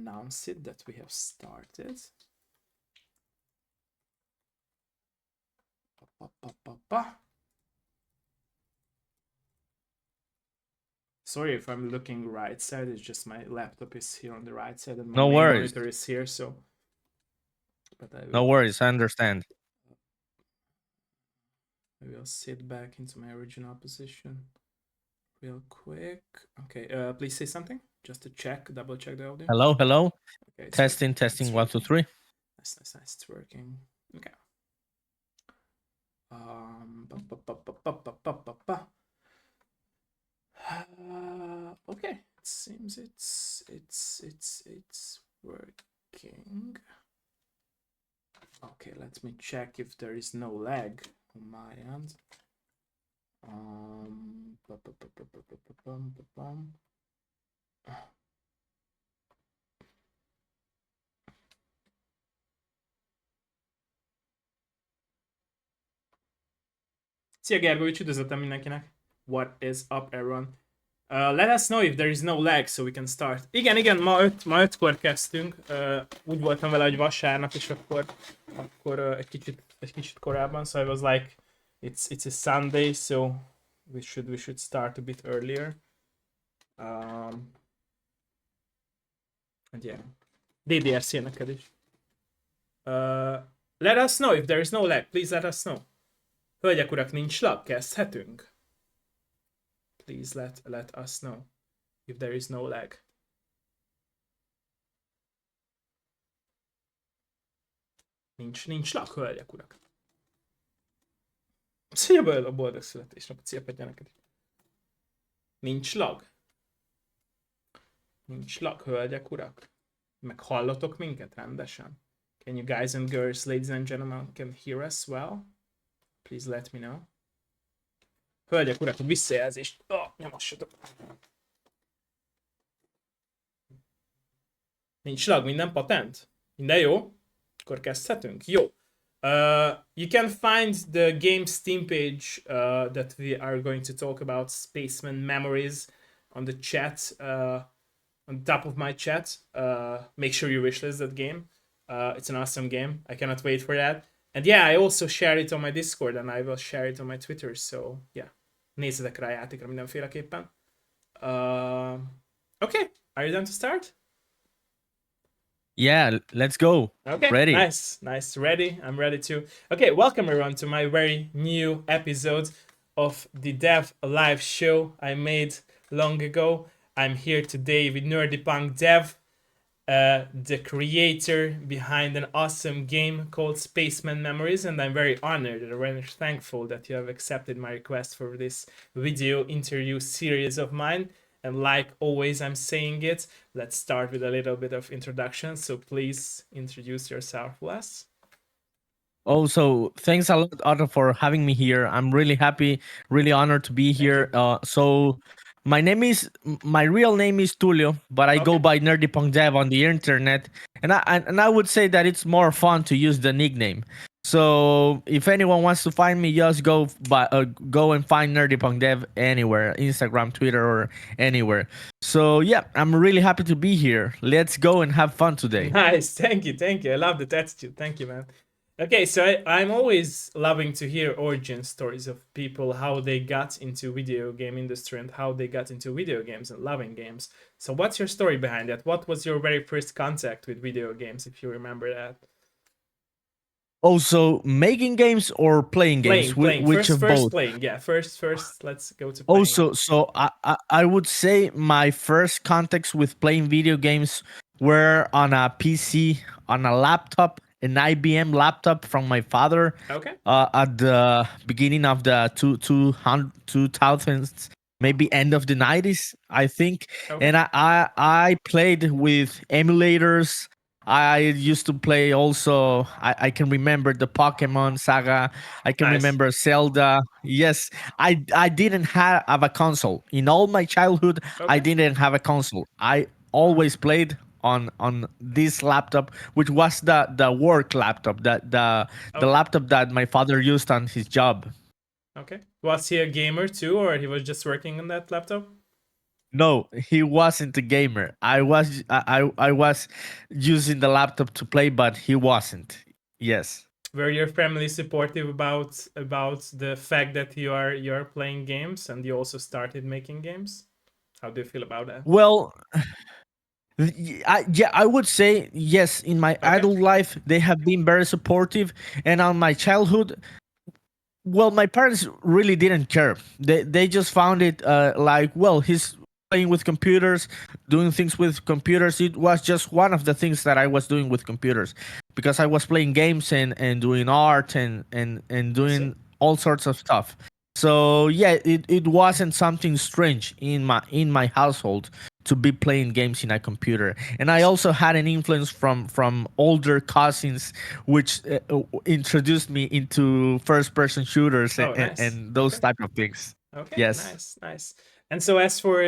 announce it that we have started. Sorry if I'm looking right side, it's just my laptop is here on the right side and my No main worries. monitor is here, so. But No worries, I understand. I will sit back into my original position real quick. Okay, please say something just to check, double check the audio. Hello, hello. Okay, Testing, testing. 1, 2, 3. Nice. It's working. Okay. Okay, it seems it's working. Okay, let me check if there is no lag on my end. Szia Gergővics, üdvözletem mindenkinek. What is up, everyone? Let us know if there is no lag, so we can start. Igen, ma 5-kor kezdtünk. Úgy voltam vele, hogy vasárnap, és akkor egy kicsit korábban. So I was like, it's a Sunday, so we should start a bit earlier. And yeah. DDRC neked is. Let us know if there is no lag. Please let us know. Hölgyek, urak, nincs lag? Kezdhetünk? Please let us know if there is no lag. Nincs lag, hölgyek, urak. Szia, a boldog születésnapot, szia Petya neked. Nincs lag, hölgyek, urak. Meg hallotok minket rendesen? Can you guys and girls, ladies and gentlemen, can hear us well? Please let me know. Hölgyek, urak, visszajelzést. Nyomassatok. Nincs lag, minden patent? Minden jó? Akkor kezdhetünk? Jó. You can find the game Steam page that we are going to talk about, Spaceman Memories, on the chat, on the top of my chat. Make sure you wishlist that game. It's an awesome game. I cannot wait for that. And yeah, I also share it on my Discord, and I will share it on my Twitter, so yeah. Nézzetek rá a játékra mindenféleképpen. Okay, are you done to start? Yeah, let's go. Okay, ready. Nice, ready. I'm ready too. Okay, welcome everyone to my very new episode of the Dev Live show I made long ago. I'm here today with Nerdypunkdev, the creator behind an awesome game called Spaceman Memories, and I'm very honored and very thankful that you have accepted my request for this video interview series of mine. And like always, I'm saying it, let's start with a little bit of introduction. So please introduce yourself, Wes. Also, thanks a lot, Otto, for having me here. I'm really happy, really honored to be here. So my real name is Tulio, but I go by Nerdypunkdev on the internet, and I would say that it's more fun to use the nickname. So if anyone wants to find me, just go and find Nerdypunkdev anywhere, Instagram, Twitter, or anywhere. So yeah, I'm really happy to be here. Let's go and have fun today. Nice, thank you. I love the attitude. Thank you, man. Okay, so I'm always loving to hear origin stories of people, how they got into video game industry and how they got into video games and loving games. So what's your story behind that? What was your very first contact with video games, if you remember that? Also, making games or playing games? Playing. Which of first both? Playing, yeah. First, let's go to playing. Also, so I would say my first contacts with playing video games were on a PC, on a laptop, an IBM laptop from my father. Okay. At the beginning of the 2000s, maybe end of the 90s, I think. Okay. And I played with emulators. I used to play also. I can remember the Pokemon saga. I can remember Zelda. Yes, I didn't have a console in all my childhood. I didn't have a console. I always played on this laptop, which was the work laptop, the laptop that my father used on his job. Okay. Was he a gamer too, or he was just working on that laptop? No, he wasn't a gamer. I was using the laptop to play, but he wasn't. Yes. Were your family supportive about the fact that you're playing games and you also started making games? How do you feel about that? Well, yeah, I would say yes. In my Okay. adult life, they have been very supportive, and on my childhood, well, my parents really didn't care. They just found it like, well, he's playing with computers, doing things with computers. It was just one of the things that I was doing with computers, because I was playing games and doing art and I see. doing all sorts of stuff. So yeah, it wasn't something strange in my household to be playing games in a computer. And I I see. also had an influence from older cousins, which introduced me into first person shooters Oh, nice. and those Okay. type of things. Okay, Yes. nice, nice. And so, as for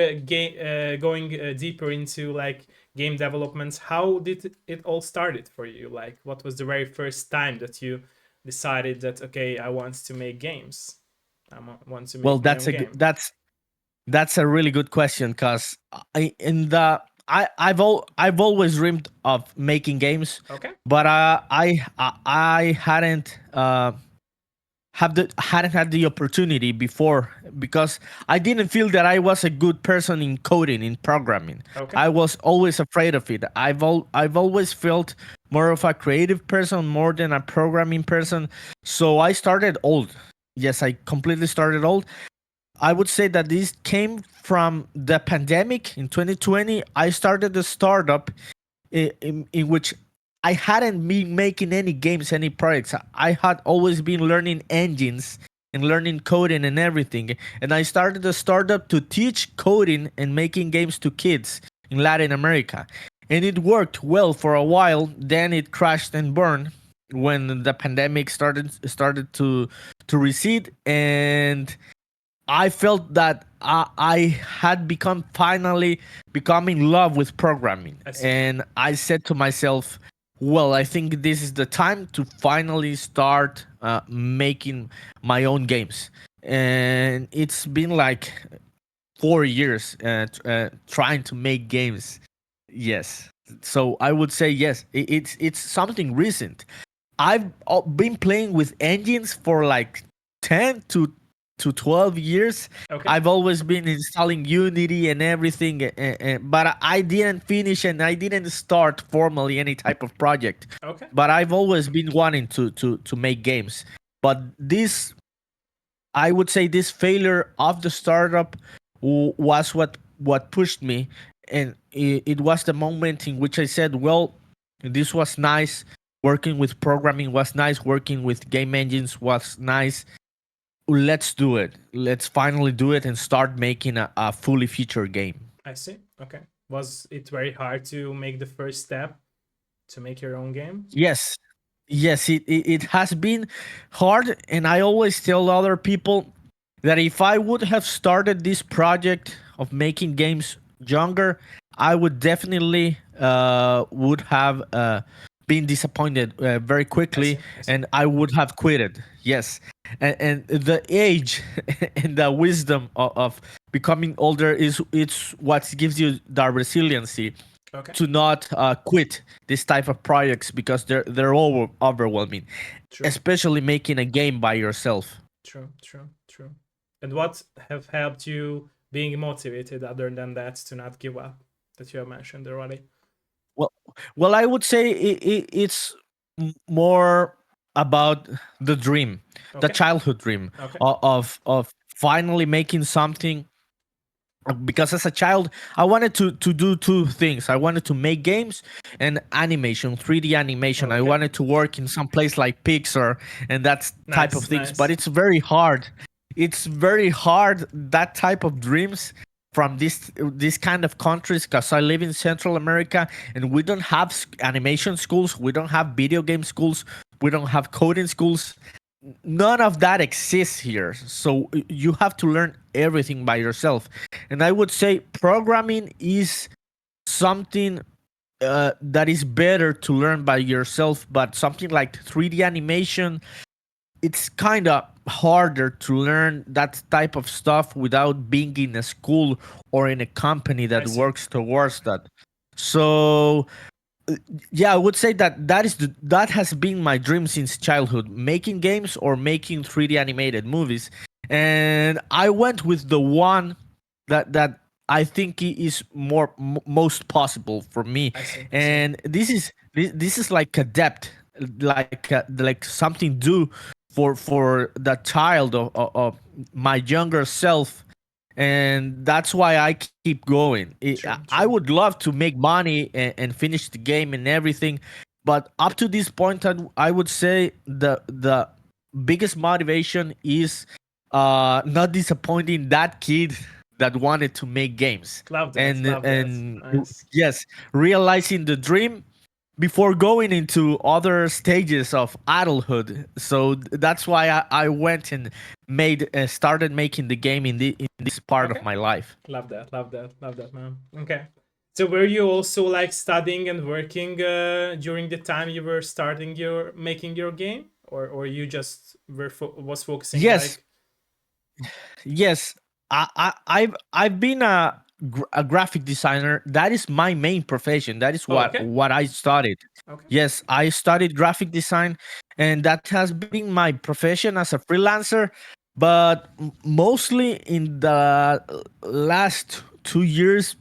going deeper into like game development, how did it all started for you? Like, what was the very first time that you decided that okay, I want to make games, want to Well, make my own game? that's a really good question, because I in the I've always dreamed of making games, Okay, but I hadn't hadn't had the opportunity before, because I didn't feel that I was a good person in coding, in programming. okay, I was always afraid of it. I've always felt more of a creative person more than a programming person. So I started old. Yes, I completely started old. I would say that this came from the pandemic in 2020. I started a startup in which I hadn't been making any games, any projects. I had always been learning engines and learning coding and everything. And I started a startup to teach coding and making games to kids in Latin America. And it worked well for a while. Then it crashed and burned when the pandemic started to recede, and I felt that I had become finally become in love with programming, I see. and I said to myself, "Well, I think this is the time to finally start making my own games." And it's been like 4 years trying to make games. Yes, so I would say yes. It's something recent. I've been playing with engines for like 10 to 12 years. Okay, I've always been installing Unity and everything, but I didn't finish and I didn't start formally any type of project. okay, But I've always been wanting to make games. But this, I would say, this failure of the startup was what pushed me, and it was the moment in which I said, "Well, this was nice. Working with programming was nice. Working with game engines was nice. Let's do it. Let's finally do it and start making a fully featured game." I see. Okay, was it very hard to make the first step to make your own game? Yes, yes, it has been hard, and I always tell other people that if I would have started this project of making games younger, I would definitely would have been disappointed very I quickly, see. I see. and I would have quitted. Yes, and the age and the wisdom of becoming older is it's what gives you the resiliency Okay, to not quit this type of projects, because they're overwhelming, true. especially making a game by yourself. True, true, true. And what have helped you being motivated other than that to not give up that you have mentioned already? Well, well, I would say it's more about the dream, the Okay, childhood dream okay, of finally making something. Because as a child, I wanted to do two things. I wanted to make games and animation, 3D animation. I okay. wanted to work in some place like Pixar and that type of Nice, things. But nice. it's very hard. It's very hard, that type of dreams, from this kind of countries, because I live in Central America and we don't have animation schools. We don't have video game schools. We don't have coding schools. None of that exists here. So you have to learn everything by yourself. And I would say programming is something that is better to learn by yourself, but something like 3D animation, it's kind of harder to learn that type of stuff without being in a school or in a company I that see. works towards that. So yeah, I would say that that has been my dream since childhood, making games or making 3D animated movies. And I went with the one that I think is most possible for me. I see. I see. And this is like a depth, like something due for the child of my younger self, and that's why I keep going. True. I True. would love to make money and finish the game and everything, but up to this point, I would say the biggest motivation is not disappointing that kid that wanted to make games, Love that. and Love that. Nice. yes, realizing the dream before going into other stages of adulthood. So that's why I went and made started making the game in this part of Okay. my life. Love that. Love that. Love that, man. Okay. So were you also like studying and working during the time you were starting your making your game, or you just was focusing Yes, like? yes. I've been a graphic designer. That is my main profession. That is Oh, okay. what I studied. Okay. Yes, I studied graphic design, and that has been my profession as a freelancer. But mostly in the last 2 years,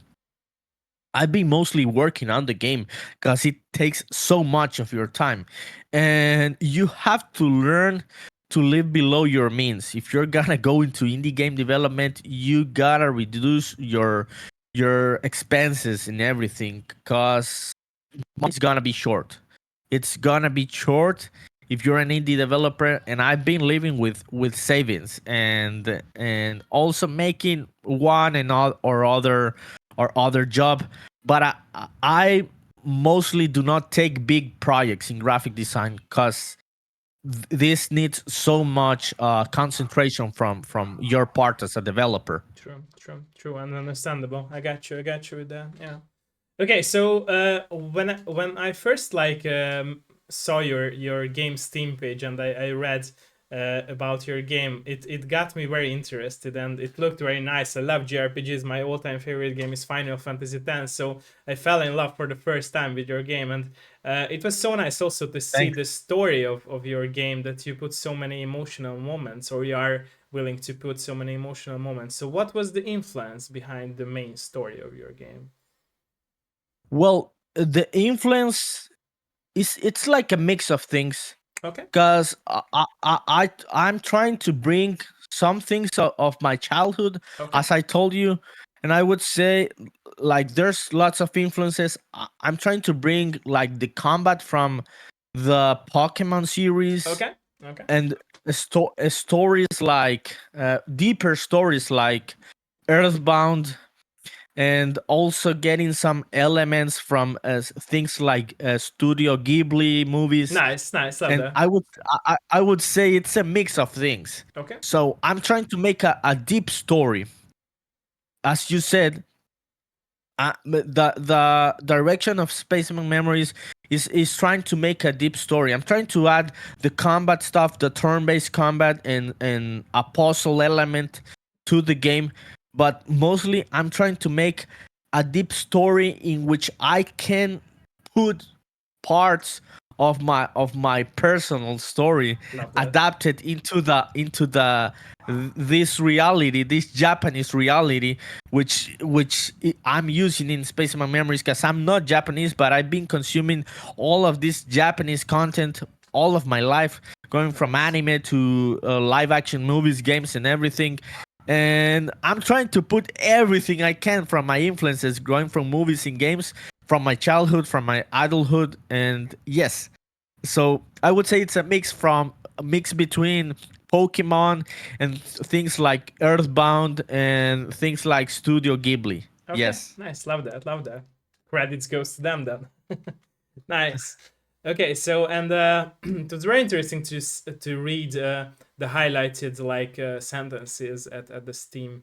I've been mostly working on the game because it takes so much of your time. And you have to learn to live below your means. If you're gonna go into indie game development, you gotta reduce your expenses and everything because it's gonna be short. It's gonna be short if you're an indie developer. And I've been living with savings and also making one and all or other job. But I mostly do not take big projects in graphic design because this needs so much concentration from your part as a developer. True. True. True. And understandable. I got you. I got you with that. Yeah. Okay, so when I first like saw your game Steam page and I read about your game, it got me very interested and it looked very nice. I love JRPGs. My all-time favorite game is Final Fantasy X, so I fell in love for the first time with your game, and it was so nice also to see Thanks. the story of your game, that you put so many emotional moments, or you are willing to put so many emotional moments. So what was the influence behind the main story of your game? Well, the influence is it's like a mix of things Okay. because I'm trying to bring some things of my childhood, Okay. as I told you, and I would say like there's lots of influences. I'm trying to bring like the combat from the Pokemon series Okay. Okay. and stories like deeper stories like Earthbound, and also getting some elements from things like Studio Ghibli movies. Nice. Nice. Love And that. I would say it's a mix of things. Okay. So I'm trying to make a deep story. As you said, the direction of Spaceman Memories is trying to make a deep story. I'm trying to add the combat stuff, the turn-based combat, and a puzzle element to the game. But mostly, I'm trying to make a deep story in which I can put parts of my personal story Love that. adapted into the this reality, this Japanese reality, I'm using in Space of My Memories because I'm not Japanese, but I've been consuming all of this Japanese content all of my life, going from Nice. anime to live action movies, games, and everything. And I'm trying to put everything I can from my influences, going from movies and games, from my childhood, from my adulthood, and yes. So I would say it's a mix between Pokemon and things like Earthbound and things like Studio Ghibli. Okay. Yes. Nice. Love that. Love that. Credits goes to them then. Nice. Okay. So and it was very interesting to read the highlighted like sentences at the Steam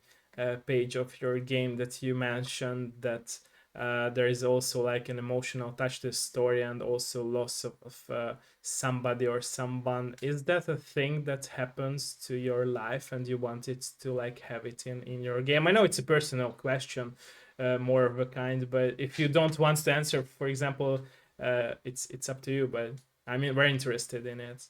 page of your game, that you mentioned that there is also like an emotional touch to the story, and also loss of somebody or someone. Is that a thing that happens to your life and you want it to like have it in your game? I know it's a personal question, more of a kind, but if you don't want to answer, for example, it's up to you, but I'm very interested in it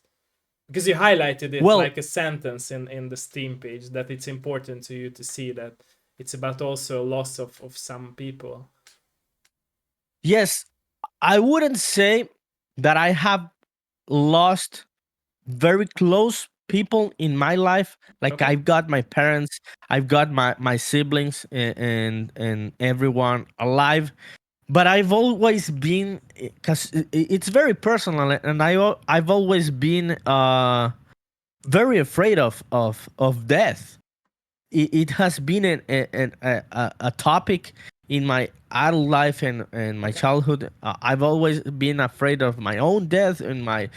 because you highlighted it Well, like a sentence in the Steam page, that it's important to you to see that it's about also loss of some people. yes, I wouldn't say that I have lost very close people in my life. Like Okay. I've got my parents, I've got my siblings, and everyone alive. But I've always been, because it's very personal, and I've always been very afraid of death. It has been a topic in my adult life and my Okay. childhood. I've always been afraid of my own death and my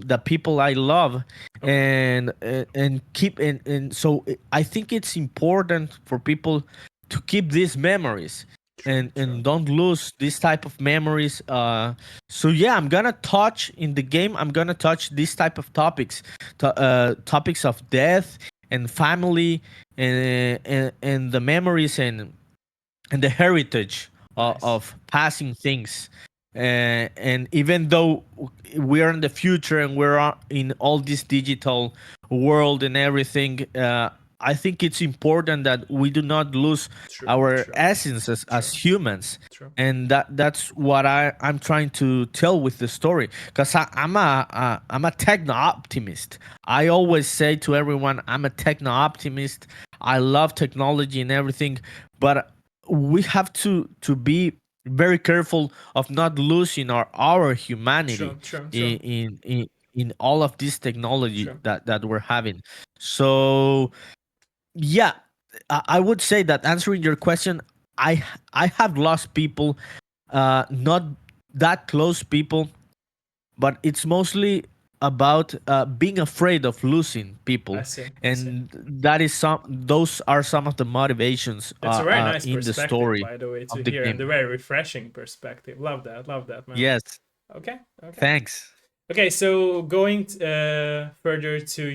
the people I love, Okay. and keep and so I think it's important for people to keep these memories True. and True. don't lose this type of memories. So yeah, I'm gonna touch in the game. I'm gonna touch this type of topics, topics of death and family, and the memories and the heritage Nice. of passing things. And even though we're in the future and in all this digital world and everything, I think it's important that we do not lose True. our True. essence as True. humans. True. And that's what I'm trying to tell with the story, because I'm a techno optimist. I always say to everyone, I'm a techno optimist. I love technology and everything, but we have to be very careful of not losing our humanity True. True. True. in all of this technology True. that we're having. So yeah, I would say that, answering your question, I have lost people, not that close people, but it's mostly about being afraid of losing I people, see. I see. and that is some those are some of the motivations That's a very nice in the perspective, story by the way, to of the hear, and a game. very refreshing perspective. Love that. Love that, man. Yes, Okay. Okay. thanks. Okay, so going further to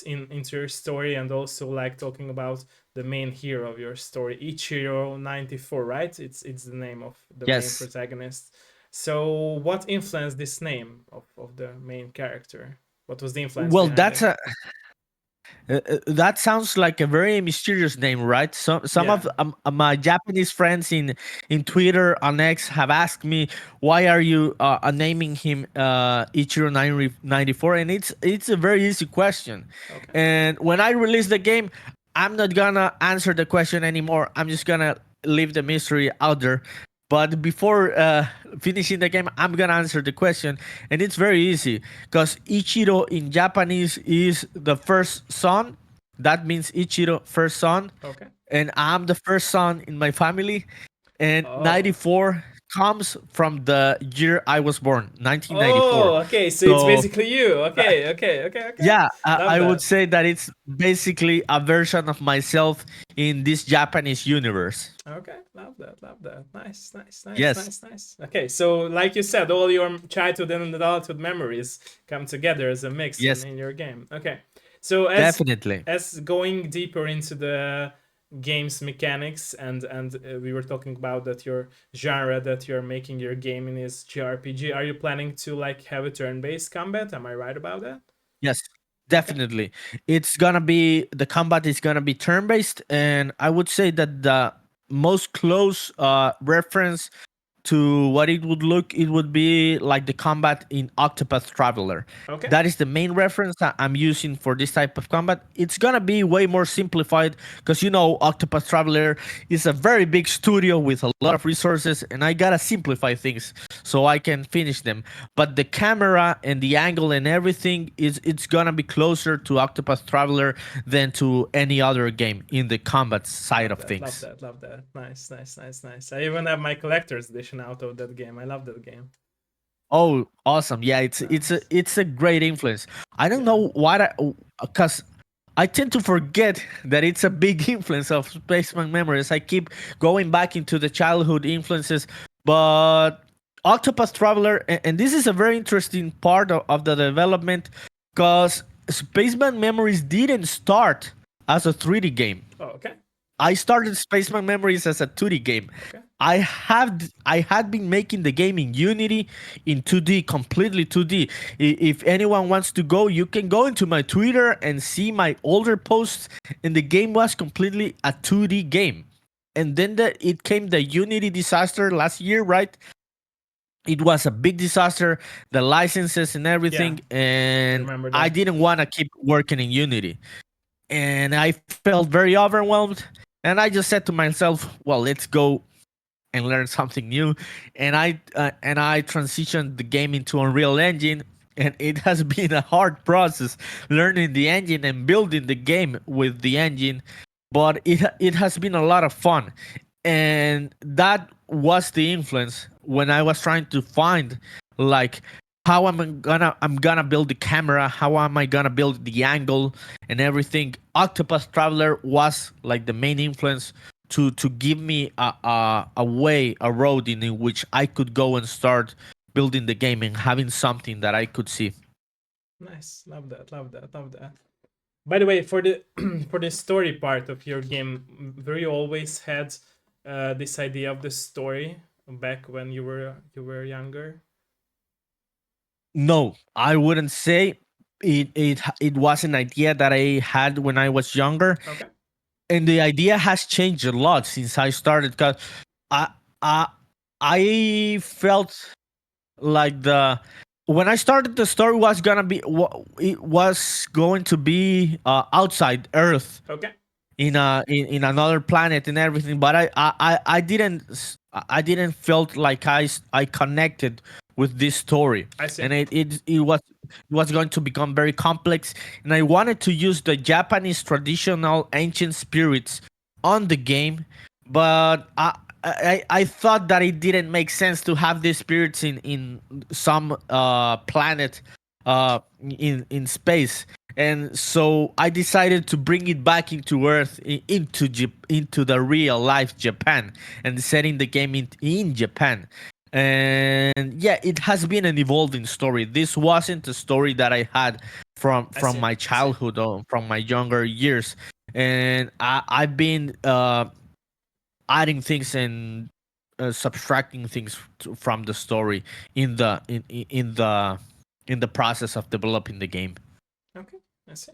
into your story, and also like talking about the main hero of your story, Ichiro 94, right? It's the name of the main Yes. protagonist. So what influenced this name of the main character? What was the influence Well, behind it? that sounds like a very mysterious name, right? Some Yeah. of my Japanese friends in Twitter on X have asked me, why are you naming him Ichiro 94, and it's a very easy question. Okay. And when I release the game, I'm not gonna answer the question anymore. I'm just gonna leave the mystery out there. But before finishing the game, I'm gonna answer the question, and it's very easy, because Ichiro in Japanese is the first son. That means Ichiro, first son, Okay. and I'm the first son in my family. And Oh. 94 comes from the year I was born, 1994. Oh, okay. So it's So basically you. Okay, okay, okay, okay. yeah, Love I would that. say that it's basically a version of myself in this Japanese universe. Okay, love that, love that. Nice, nice, nice, Yes, nice, nice. Okay, so like you said, all your childhood and adulthood memories come together as a mix yes, in your game. Okay, so definitely. as going deeper into the game's mechanics, and we were talking about that your genre that you're making your game in is JRPG. Are you planning to like have a turn-based combat? Am I right about that? Yes, Okay, definitely. It's gonna be the combat is gonna be turn based, and I would say that the most close reference to what it would be like the combat in Octopath Traveler. okay, That is the main reference that I'm using for this type of combat. It's gonna be way more simplified, because Octopath Traveler is a very big studio with a lot of resources, and I gotta simplify things so I can finish them. But the camera and the angle and everything is it's gonna be closer to Octopath Traveler than to any other game in the combat side love of that, love things. that, love that. Nice, nice, nice, nice. I even have my collector's edition out of that game. I love that game. Oh, awesome! Yeah, it's Nice. it's a great influence. I don't Yeah. know why, because I tend to forget that it's a big influence of Spaceman Memories. I keep going back into the childhood influences, but Octopus Traveler, and this is a very interesting part of the development, because Spaceman Memories didn't start as a 3D game. Oh, okay. I started Spaceman Memories as a 2D game. Okay. I had been making the game in Unity in 2D, completely 2D. If anyone wants to go, you can go into my Twitter and see my older posts, and the game was completely a 2D game. And then it came the Unity disaster last year, right? It was a big disaster, the licenses and Yeah, everything, I and remember I that. didn't want to keep working in Unity, and I felt very overwhelmed. And I just said to myself, "Well, let's go and learn something new." And I transitioned the game into Unreal Engine, and it has been a hard process learning the engine and building the game with the engine, but it has been a lot of fun, and that was the influence when I was trying to find, like, how I'm gonna build the camera, how am I gonna build the angle and everything. Octopus Traveler was like the main influence to give me a road in which I could go and start building the game and having something that I could see. Nice. Love that. Love that. Love that. By the way, for the for the story part of your game, were you always had this idea of the story back when you were younger? No, I wouldn't say it was an idea that I had when I was younger, Okay. and the idea has changed a lot since I started. Cause I I I felt like the when I started, the story was gonna be it was going to be outside Earth, Okay. in another planet and everything, but I didn't felt like I connected with this story, I see. and it was going to become very complex, and I wanted to use the Japanese traditional ancient spirits on the game, but I thought that it didn't make sense to have these spirits in some planet, in space, and so I decided to bring it back into Earth, into the real life Japan, and setting the game in Japan. And yeah, it has been an evolving story. This wasn't a story that I had from I from see. my I see. childhood or from my younger years, and I've been adding things and subtracting things from the story in the process of developing the game. Okay. I see.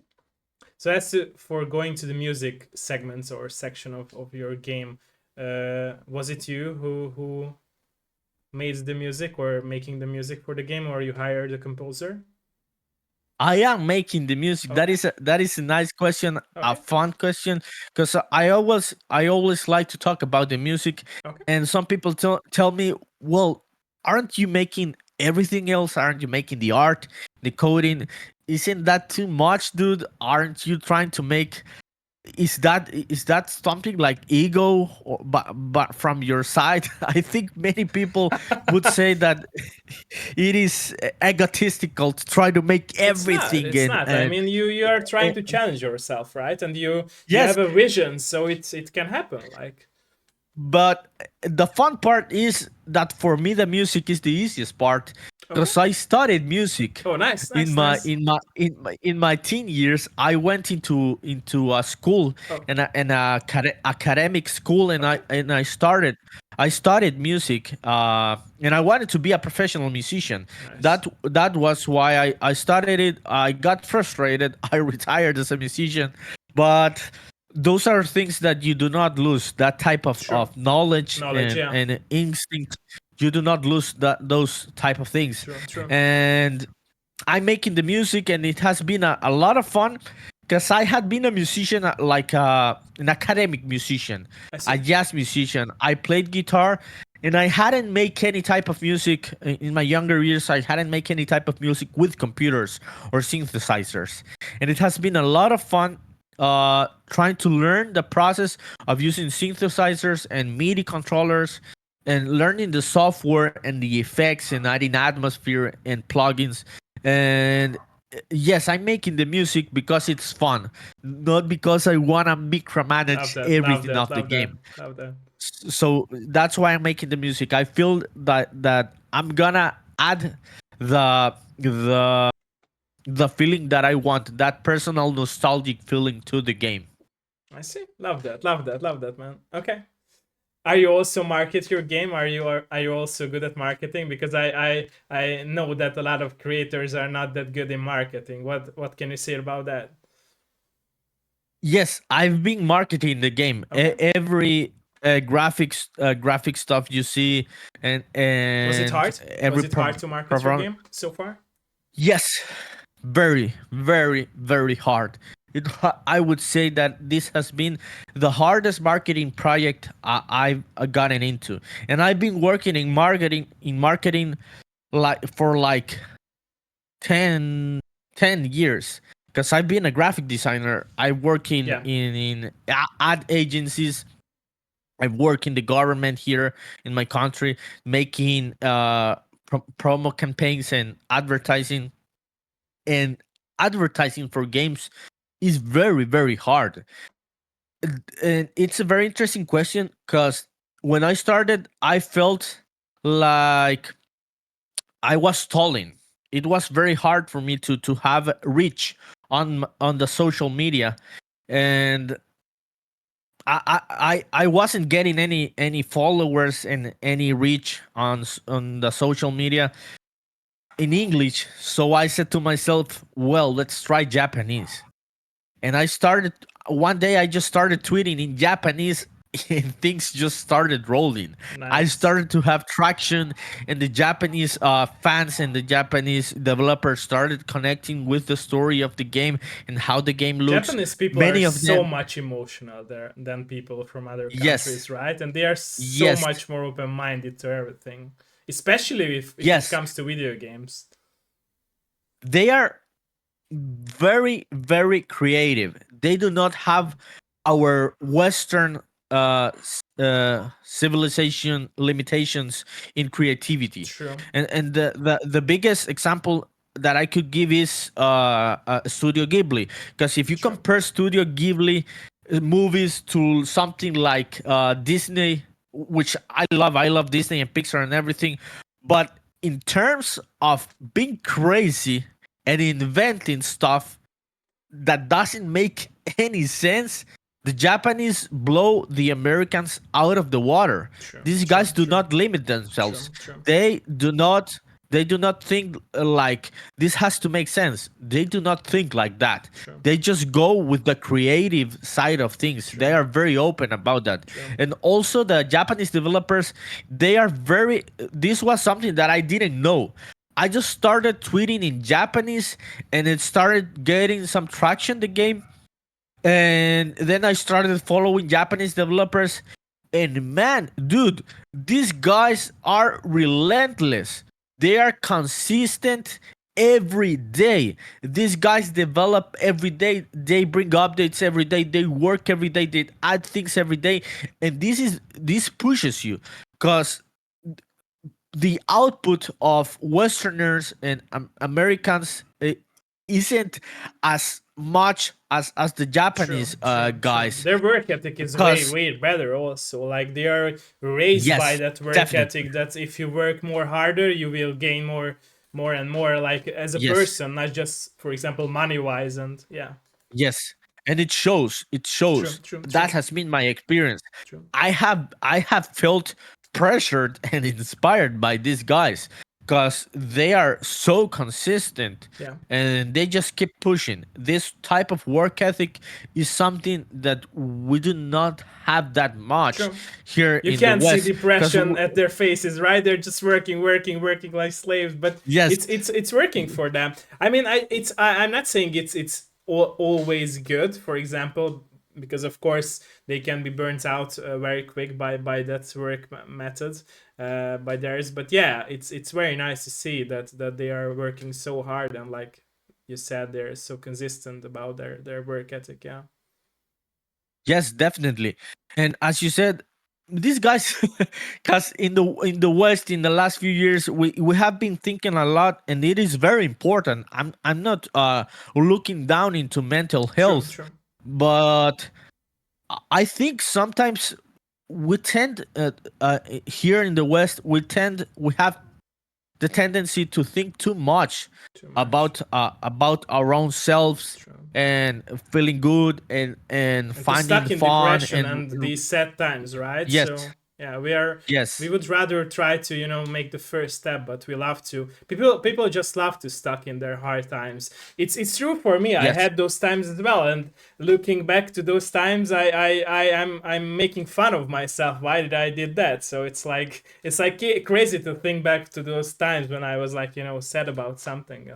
So that's it for going to the music segments or section of your game. Was it you who made the music or making the music for the game, or you hired a composer? I am making the music. That Okay. is a nice question, a Okay. fun question, because I always like to talk about the music, Okay. and some people tell me, well, aren't you making everything else? Aren't you making the art, the coding? Isn't that too much, dude? Aren't you trying to make is that something like ego, but from your side? I think many people would say that it is egotistical to try to make It's not. everything, It's and, not. I and, mean, you are trying and to challenge yourself, right? And you yes, have a vision, so it can happen. Like, but the fun part is that for me the music is the easiest part, okay. because I studied music Oh, nice, in nice, my nice. in my in my in my teen years. I went into a school, Oh, and academic school, and I okay. and I studied music, and I wanted to be a professional musician. Nice. That was why I started it. I got frustrated. I retired as a musician, but those are things that you do not lose. That type of, True. of knowledge Knowledge, and, yeah. and instinct, you do not lose those type of things. True, true. And I'm making the music, and it has been a lot of fun, because I had been a musician, like an academic musician, I a see. jazz musician. I played guitar, and I hadn't made any type of music in my younger years. I hadn't made any type of music with computers or synthesizers, and it has been a lot of fun trying to learn the process of using synthesizers and MIDI controllers, and learning the software and the effects and adding atmosphere and plugins. And yes, I'm making the music because it's fun, not because I wanna Love micromanage that, love everything that, of the love that, game. love that. So that's why I'm making the music. I feel that I'm gonna add the the feeling that I want, that personal nostalgic feeling to the game. I see. Love that, love that, love that, man. Okay. Are you also market your game? Are you also good at marketing? Because I know that a lot of creators are not that good in marketing. What can you say about that? Yes, I've been marketing the game. Okay. Every graphic stuff you see, Was it and hard? Was every it hard to market your game so far? yes, very, very, very hard. I would say that this has been the hardest marketing project I've gotten into, and I've been working in marketing like for like 10 years, because I've been a graphic designer. I work Yeah. in ad agencies. I work in the government here in my country, making promo campaigns and advertising. And advertising for games is very, very hard. And it's a very interesting question, because when I started, I felt like I was stalling. It was very hard for me to have reach on the social media, and I wasn't getting any followers and any reach on the social media in English. So I said to myself, well, let's try Japanese. And I started one day. I just started tweeting in Japanese, and things just started rolling. I Nice. started to have traction, and the Japanese fans and the Japanese developers started connecting with the story of the game and how the game looks. Japanese people are Many of so them, much emotional there than people from other yes, countries, right? And they are so yes, much more open-minded to everything, especially if it yes, comes to video games. they are very, very creative. They do not have our Western civilization limitations in creativity. True. And the biggest example that I could give is Studio Ghibli. Because if you True. compare Studio Ghibli movies to something like Disney, which I love Disney and Pixar and everything, but in terms of being crazy and inventing stuff that doesn't make any sense, the Japanese blow the Americans out of the water. True. These True. guys do True. not limit themselves. True. True. They do not they do not think like this has to make sense. They do not think like that. True. They just go with the creative side of things. They True. are very open about that. True. And also the Japanese developers, they are very this was something that I didn't know. I just started tweeting in Japanese, and it started getting some traction, the game. And then I started following Japanese developers. And man, dude, these guys are relentless. They are consistent every day. These guys develop every day. They bring updates every day. They work every day. They add things every day. And this pushes you, because the output of Westerners and Americans isn't as much as the True, Japanese true, true. guys. Their work ethic is way, Because way better also. Like they are raised by yes, that work definitely, ethic that if you work more harder, you will gain more and more like as a yes, person, not just for example money wise and yeah. yes, and it shows. It True, shows. true, That true, has been my experience. true. I have felt pressured and inspired by these guys, because they are so consistent, Yeah. and they just keep pushing. This type of work ethic is something that we do not have that much True. here You in the can't see West. Because depression at their faces, right? They're just working, working, working like slaves. But yes, it's working for them. I mean, I'm not saying it's always good. For example, because of course they can be burnt out very quick by that work method, by theirs. But yeah, it's very nice to see that they are working so hard and like you said, they're so consistent about their work ethic. Yeah. yes, definitely. And as you said, these guys, because in the West in the last few years we have been thinking a lot, and it is very important. I'm not looking down into mental True, health, true. but I think sometimes we tend here in the West we have the tendency to think too much Too much. about our own selves True. and feeling good and And to finding stuck in fun depression and and these sad times, right? yes, So yeah, we yes, would rather try to make the first step, but we love to people just love to stuck in their hard times. It's true for me. I yes, had those times as well, and looking back to those times, I'm making fun of myself. Why did I did that? So it's like crazy to think back to those times when I was like sad about something,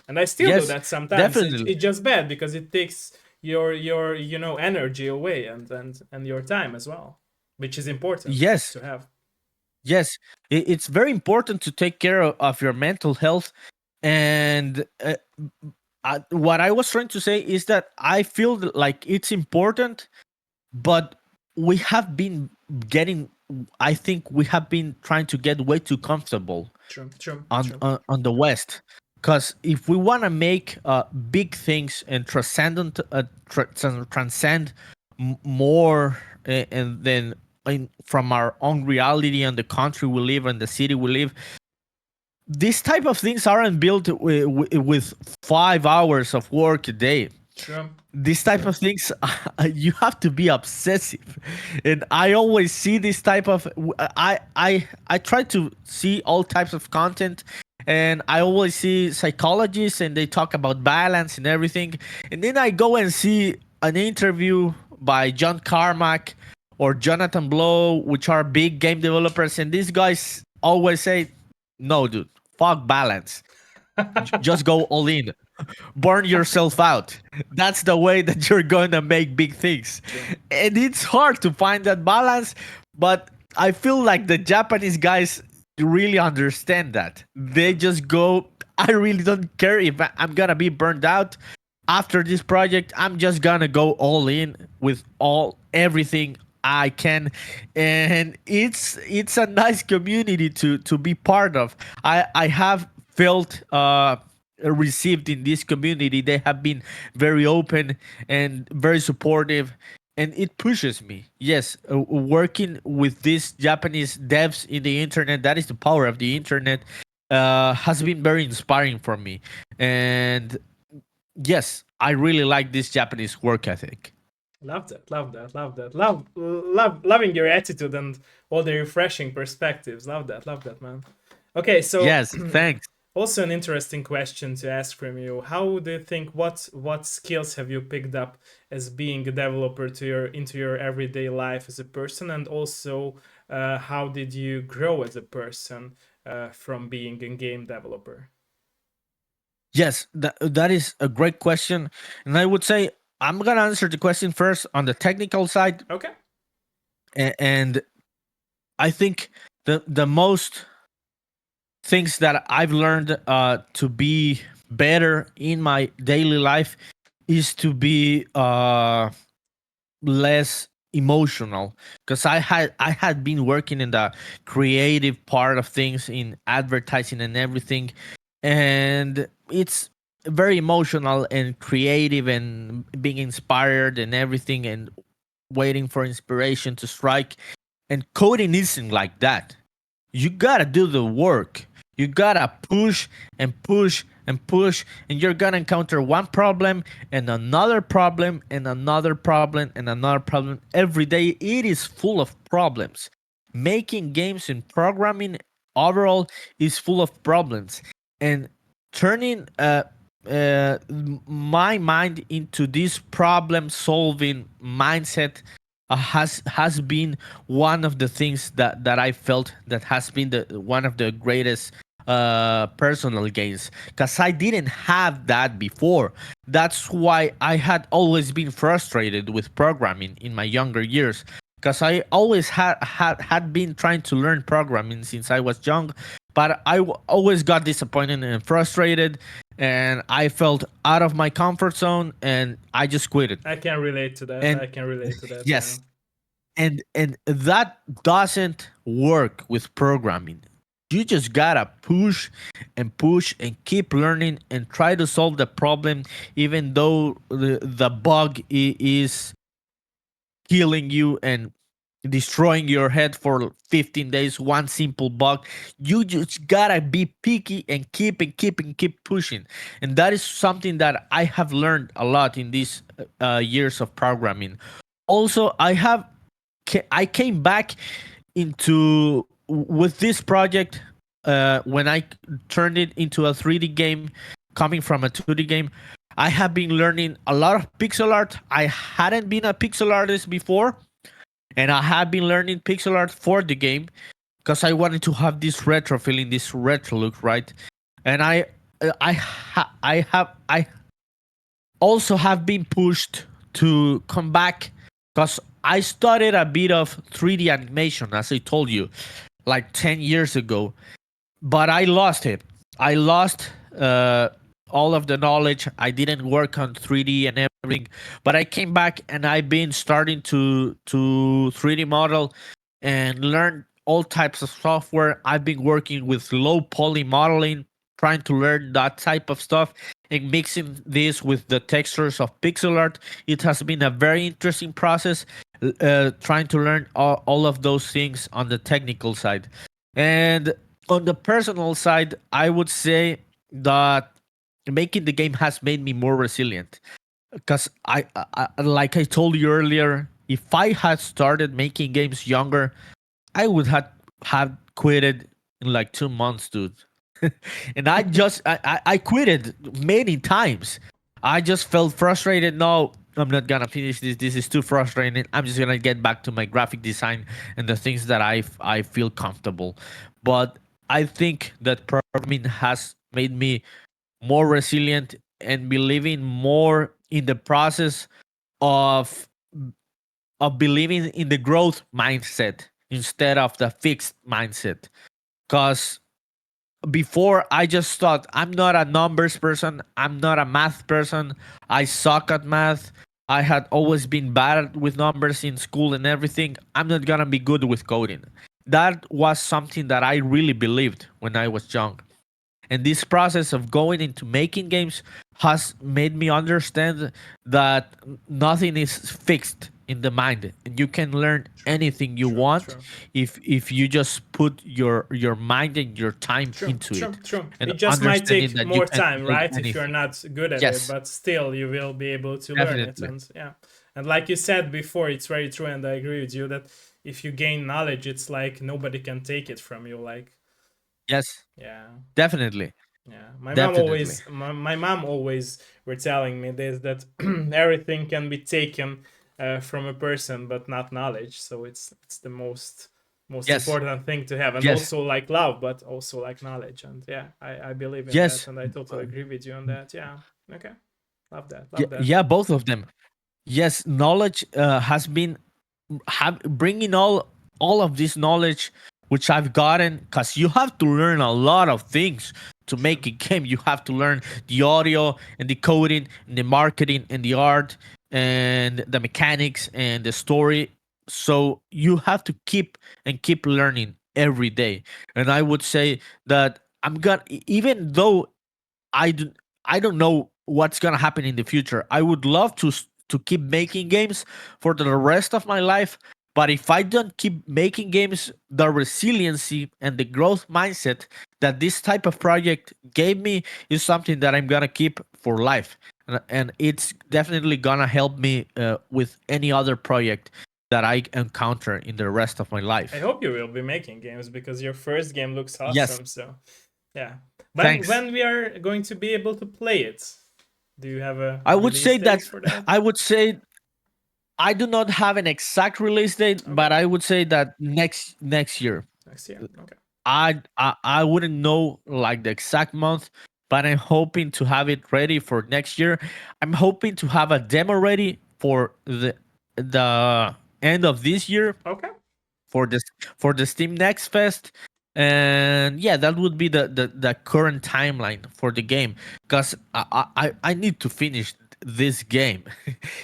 and I still do yes, that sometimes. definitely. It's just bad because it takes your energy away and your time as well, which is important Yes, to have. yes, it's very important to take care of your mental health. And what I was trying to say is that I feel like it's important, but we have been getting. I think we have been trying to get way too comfortable True, true, on true. on the West. Because if we want to make big things and transcend more, and then from our own reality and the country we live and the city we live, these type of things aren't built with 5 hours of work a day. True. These type of things, you have to be obsessive, and I always see this type of. I try to see all types of content, and I always see psychologists and they talk about balance and everything, and then I go and see an interview by John Carmack or Jonathan Blow, which are big game developers, and these guys always say, "No, dude, fuck balance. Just go all in, burn yourself out. That's the way that you're going to make big things." True. And it's hard to find that balance, but I feel like the Japanese guys really understand that. They True. just go, I really don't care if I'm going to be burned out after this project. I'm just going to go all in with all everything I can. And it's a nice community to be part of. I have felt received in this community. They have been very open and very supportive, and it pushes me. Yes, working with these Japanese devs in the internet, that is the power of the internet, has been very inspiring for me. And yes, I really like this Japanese work ethic. Love that, love that, love that, loving your attitude and all the refreshing perspectives. Love that, man. Okay, so Yes, thanks. also an interesting question to ask from you. How do you think what skills have you picked up as being a developer to your into your everyday life as a person, and also how did you grow as a person from being a game developer? Yes, that is a great question. And I would say I'm going to answer the question first on the technical side. Okay. And I think the most things that I've learned to be better in my daily life is to be less emotional, because I had been working in the creative part of things in advertising and everything, and it's very emotional and creative and being inspired and everything and waiting for inspiration to strike. And coding isn't like that. You gotta do the work. You gotta push and push and push, and you're gonna encounter one problem and another problem and another problem and another problem. Every day it is full of problems. Making games and programming overall is full of problems. And turning my mind into this problem solving mindset has been one of the things that I felt that has been the one of the greatest personal gains, because I didn't have that before. That's why I had always been frustrated with programming in my younger years, because I always had been trying to learn programming since I was young, but always got disappointed and frustrated, and I felt out of my comfort zone, and I just quit it. I can relate to that. And I can relate to that. Yeah. yes, and that doesn't work with programming. You just gotta push and keep learning and try to solve the problem, even though the bug is killing you and destroying your head for 15 days. One simple bug. You just gotta be picky and keep pushing. And that is something that I have learned a lot in these years of programming. Also, I came back into with this project when I turned it into a 3D game, coming from a 2D game. I have been learning a lot of pixel art. I hadn't been a pixel artist before, and I have been learning pixel art for the game because I wanted to have this retro feeling, this retro look, right? And I also have been pushed to come back because I started a bit of 3D animation, as I told you, like 10 years ago, but I lost it. I lost all of the knowledge. I didn't work on 3D and everything, but I came back and I've been starting to 3D model and learn all types of software. I've been working with low poly modeling, trying to learn that type of stuff and mixing this with the textures of pixel art. It has been a very interesting process, trying to learn all of those things on the technical side. And on the personal side, I would say that making the game has made me more resilient because like I told you earlier, if I had started making games younger, I would have quitted in like 2 months, dude. And I quitted many times. I just felt frustrated. No, I'm not gonna finish this. This is too frustrating. I'm just gonna get back to my graphic design and the things that I feel comfortable. But I think that programming has made me more resilient and believing more in the process of believing in the growth mindset instead of the fixed mindset. Because before I just thought I'm not a numbers person, I'm not a math person, I suck at math. I had always been bad with numbers in school and everything. I'm not gonna be good with coding. That was something that I really believed when I was young. And this process of going into making games has made me understand that nothing is fixed in the mind, and you can learn anything you True, want true, if you just put your mind and your time true, into true, it, true. and It just might understanding take that you more can time, make right? If you're anything. not good at it, Yes, but still you will be able to learn it. definitely. And yeah, and like you said before, it's very true, and I agree with you that if you gain knowledge, it's like nobody can take it from you. Like, Yes, yeah, definitely. yeah. Definitely. My mom always were telling me this that everything can be taken from a person, but not knowledge. So it's the most Yes, important thing to have, and yes, also like love, but also like knowledge. And yeah, I believe in that, yes. and I totally agree with you on that. Yeah. Okay. Love that. Yeah, Love that. yeah, both of them. Yes, knowledge has been bringing all of this knowledge which I've gotten, because you have to learn a lot of things to True. make a game. You have to learn True. the audio and the coding and the marketing and the art and the mechanics and the story. So you have to keep learning every day. And I would say that I'm gonna, even though I do, I don't know what's gonna happen in the future. I would love to keep making games for the rest of my life, but if I don't keep making games, the resiliency and the growth mindset that this type of project gave me is something that I'm gonna keep for life, and it's definitely gonna help me with any other project that I encounter in the rest of my I life. hope you will be making games because your first game looks Yes, awesome. So yeah, thanks. when we are going to be able to play it? Do you have a I would release say that date for that? I would say I do not have an exact release date, Okay. but I would say that next year. Next year. Okay. I wouldn't know like the exact month, but I'm hoping to have it ready for next year. I'm hoping to have a demo ready for the end of this year Okay. for this for the Steam Next Fest. And yeah, that would be the current timeline for the game, because I need to finish this game.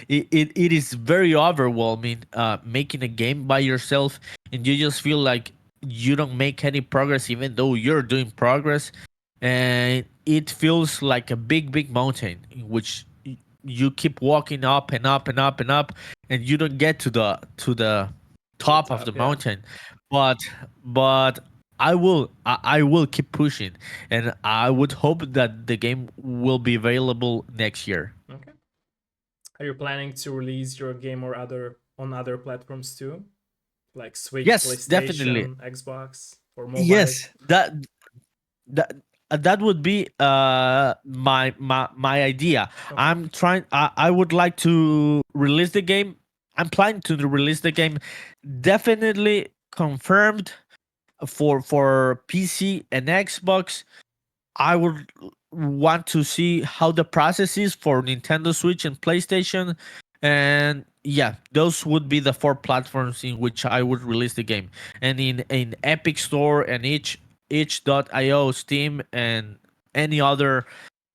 It is very overwhelming making a game by yourself, and you just feel like you don't make any progress even though you're doing progress, and it feels like a big mountain in which you keep walking up and up and up and up, and you don't get to the To the top of the top, yeah. mountain. But I will keep pushing, and I would hope that the game will be available next year. Okay. Are you planning to release your game or other on other platforms too, like Switch, Yes, definitely. PlayStation, Xbox, or mobile? Yes, that that would be my idea. Okay. I would like to release the game. I'm planning to release the game, definitely confirmed for PC and Xbox. I would want to see how the process is for Nintendo Switch and PlayStation. And yeah, those would be the four platforms in which I would release the game. And in Epic Store and itch.io, Steam, and any other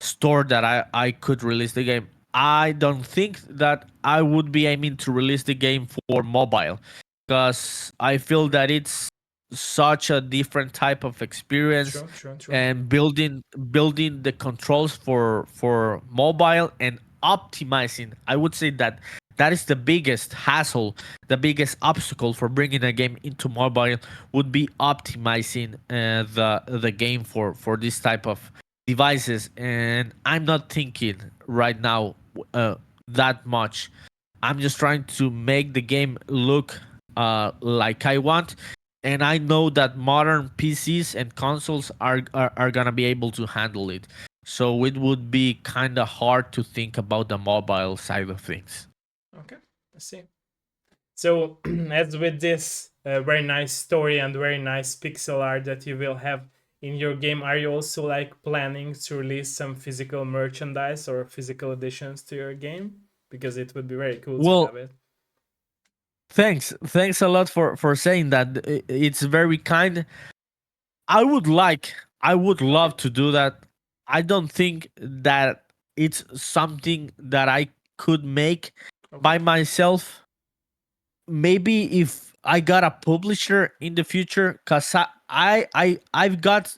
store that I could release the game. I don't think that I would be aiming to release the game for mobile, because I feel that it's such a different type of experience, True, true, true. and building the controls for mobile and optimizing. I would say that that is the biggest hassle, the biggest obstacle for bringing a game into mobile would be optimizing the game for this type of devices. And I'm not thinking right now that much. I'm just trying to make the game look like I want, and I know that modern PCs and consoles are gonna be able to handle it. So it would be kind of hard to think about the mobile side of things. Okay, I see. So, as with this very nice story and very nice pixel art that you will have in your game, are you also like planning to release some physical merchandise or physical editions to your game? Because it would be very cool to Well, have it. thanks a lot for saying that. It's very kind. I would like, I would Okay, love to do that. I don't think that it's something that I could make okay, by myself. Maybe if I got a publisher in the future, cause I've got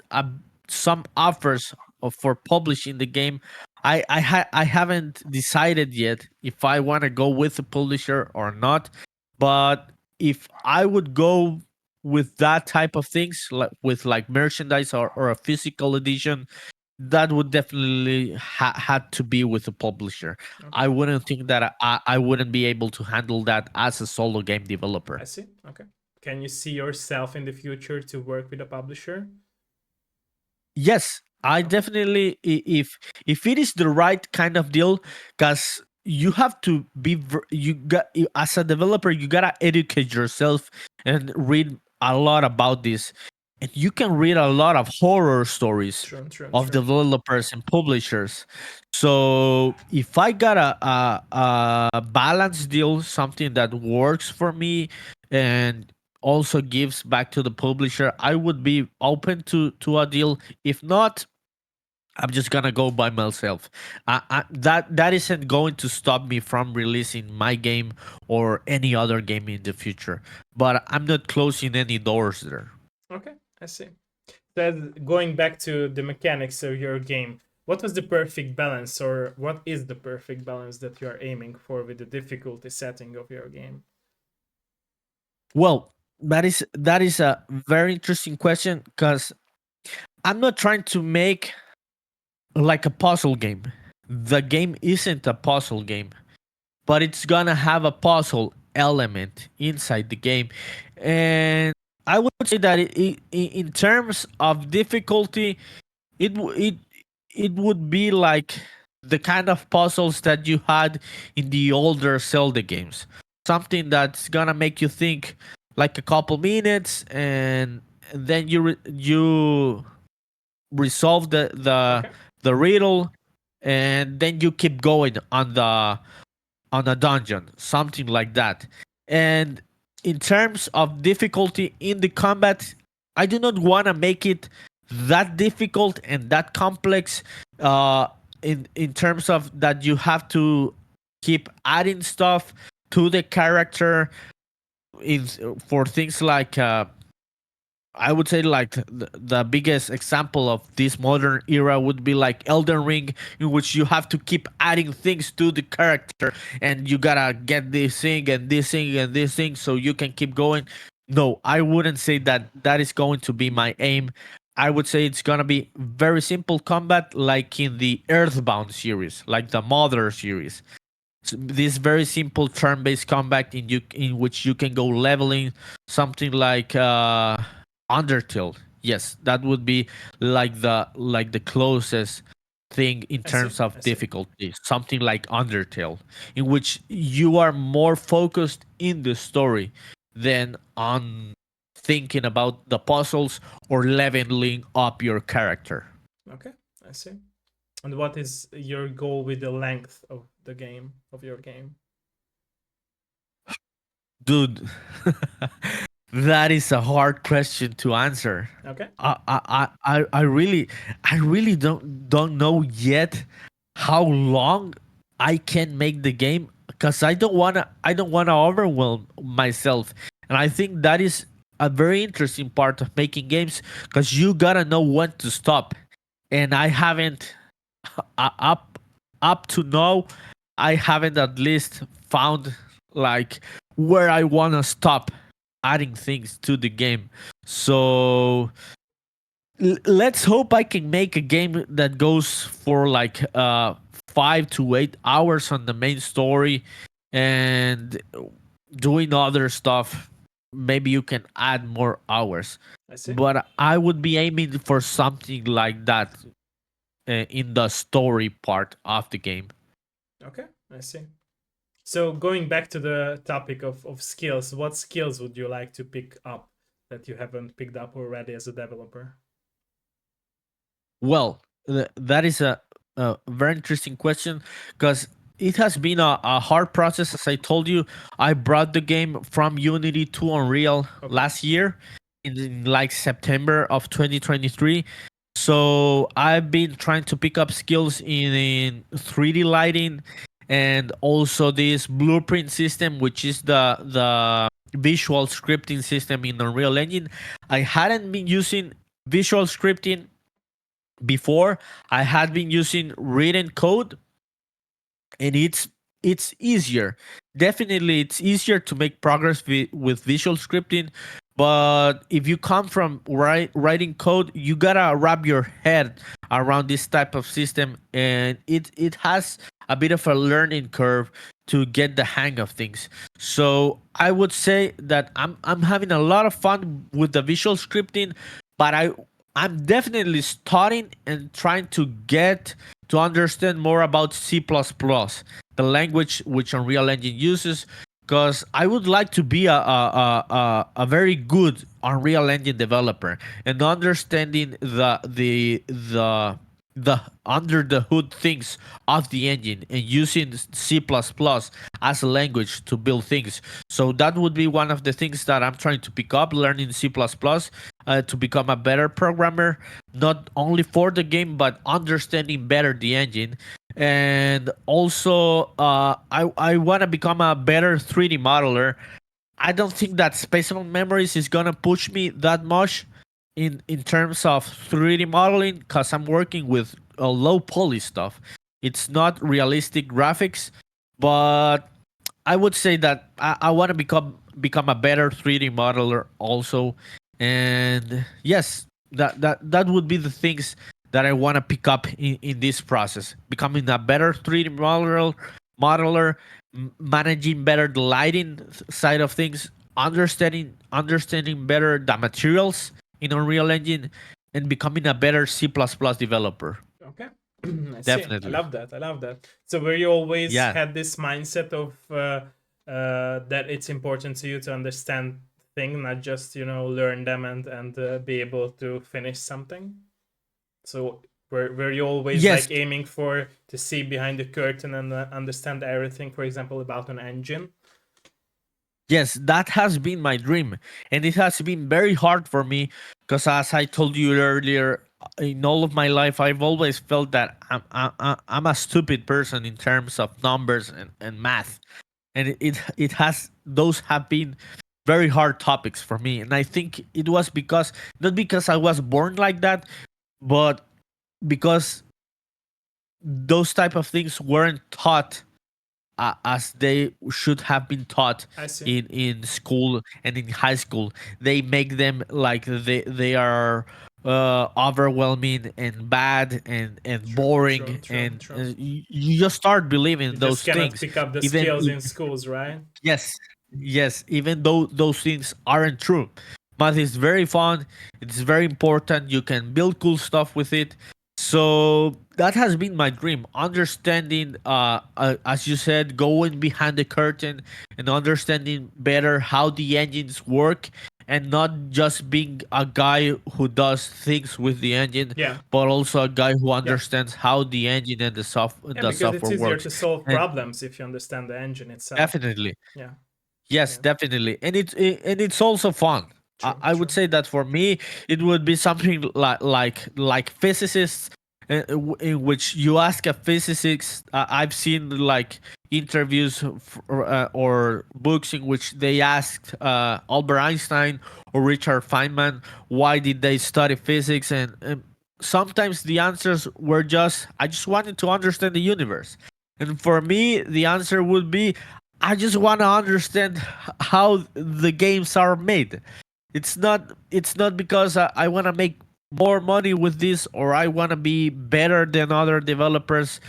some offers for publishing the game. I haven't decided yet if I want to go with a publisher or not. But if I would go with that type of things, like with like merchandise or a physical edition, that would definitely had to be with a publisher. okay. I wouldn't think that I wouldn't be able to handle that as a solo game I developer. see. Okay. Can you see yourself in the future to work with a publisher? Yes, I Okay. definitely, if it is the right kind of deal, because you have to be as a developer, you gotta educate yourself and read a lot about this, and you can read a lot of horror stories True, true, of true. developers and publishers. So if I got a balanced deal, something that works for me and also gives back to the publisher, I would be open to a deal. If not, I'm just gonna go by myself. That isn't going to stop me from releasing my game or any other game in the future. But I'm not closing any doors there. Okay, I see. Then going back to the mechanics of your game, what was the perfect balance, or what is the perfect balance that you are aiming for with the difficulty setting of your game? Well, that is a very interesting question, because I'm not trying to make like a puzzle game. The game isn't a puzzle game, but it's gonna have a puzzle element inside the game. And I would say that in terms of difficulty, it it would be like the kind of puzzles that you had in the older Zelda games. Something that's gonna make you think like a couple minutes, and then you resolve Okay, the riddle, and then you keep going on a dungeon, something like that. And in terms of difficulty in the combat, I do not want to make it that difficult and that complex. Uh, in terms of that you have to keep adding stuff to the character in for things like I would say like the biggest example of this modern era would be like Elden Ring, in which you have to keep adding things to the character, and you gotta get this thing and this thing and this thing so you can keep going. No, I wouldn't say that that is going to be my aim. I would say it's gonna be very simple combat, like in the Earthbound series, like the Mother series. This very simple turn-based combat in which you can go leveling, something like Undertale. Yes, that would be like the closest thing in I see. terms of I see. difficulty. Something like Undertale, in which you are more focused in the story than on thinking about the puzzles or leveling up your character. Okay, I see. And what is your goal with the length of the game, of your game? Dude, that is a hard question to answer. Okay. I really don't know yet how long I can make the game, because I don't wanna overwhelm myself, and I think that is a very interesting part of making games, because you gotta know when to stop, and I haven't up to now, I haven't at least found like where I wanna stop adding things to the game. So let's hope I can make a game that goes for like 5 to 8 hours on the main story, and doing other stuff. Maybe you can add more hours, I see. but I would be aiming for something like that in the story part of the game. Okay, I see. So going back to the topic of skills, what skills would you like to pick up that you haven't picked up already as a developer? Well, that is a very interesting question, because it has been a hard process. As I told you, I brought the game from Unity to Unreal Okay. last year in like September of 2023. So I've been trying to pick up skills in 3D lighting, and also this blueprint system, which is the visual scripting system in Unreal Engine. I hadn't been using visual scripting before. I had been using written code, and it's easier. Definitely it's easier to make progress with visual scripting, but if you come from writing code, you gotta wrap your head around this type of system, and it has a bit of a learning curve to get the hang of things. So I would say that I'm having a lot of fun with the visual scripting, but I'm definitely studying and trying to get to understand more about C++, the language which Unreal Engine uses, because I would like to be a very good Unreal Engine developer, and understanding the under the hood things of the engine, and using C++ as a language to build things. So that would be one of the things that I'm trying to pick up, learning C++, to become a better programmer, not only for the game, but understanding better the engine. And also, I want to become a better 3D modeler. I don't think that Spaceman Memories is gonna push me that much in terms of 3D modeling, because I'm working with low poly stuff. It's not realistic graphics, but I would say that I want to become a better 3D modeler also. And yes, that would be the things that I want to pick up in this process. Becoming a better 3D modeler, managing better the lighting side of things, understanding better the materials in Unreal Engine, and becoming a better C++ developer. Okay. I see. I Definitely. love that. I love that. So were you always Yeah. had this mindset of that it's important to you to understand things, not just learn them and be able to finish something? So were you always Yes. like aiming for to see behind the curtain and understand everything, for example, about an engine? Yes, that has been my dream, and it has been very hard for me Because as I told you earlier, in all of my life, I've always felt that I'm a stupid person in terms of numbers and math, and it has those have been very hard topics for me, and I think it was because not because I was born like that, but because those type of things weren't taught as they should have been taught I see. in school and in high school. They make them like they are overwhelming and bad and True, true, boring, true, and true. you just start You believing just those cannot things, pick up the even skills if, in schools, right? yes, yes, even though those things aren't true. Math is very fun. It's very important. You can build cool stuff with it. So that has been my dream. Understanding, as you said, going behind the curtain and understanding better how the engines work, and not just being a guy who does things with the engine, Yeah, but also a guy who yeah, understands how the engine and yeah. the Because it's software easier works. to solve And problems if you understand the engine itself. definitely, Yeah, yes, yeah. definitely, and it's also fun. True, I would true. say that for me, it would be something like physicists, in which you ask a physicist. I've seen like interviews or books in which they asked Albert Einstein or Richard Feynman why did they study physics, and sometimes the answers were just I just wanted to understand the universe, and for me the answer would be I just want to understand how the games are made. It's not because I want to make more money with this or I want to be better than other developers.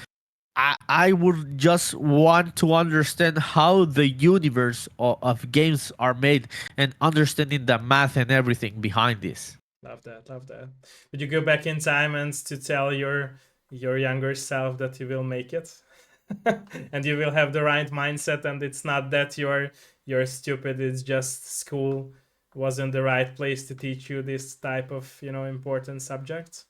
I would just want to understand how the universe of games are made and understanding the math and everything behind this. Love that, love that. Would you go back in time and to tell your younger self that you will make it? And you will have the right mindset, and it's not that you're stupid, it's just school wasn't the right place to teach you this type of, important subjects.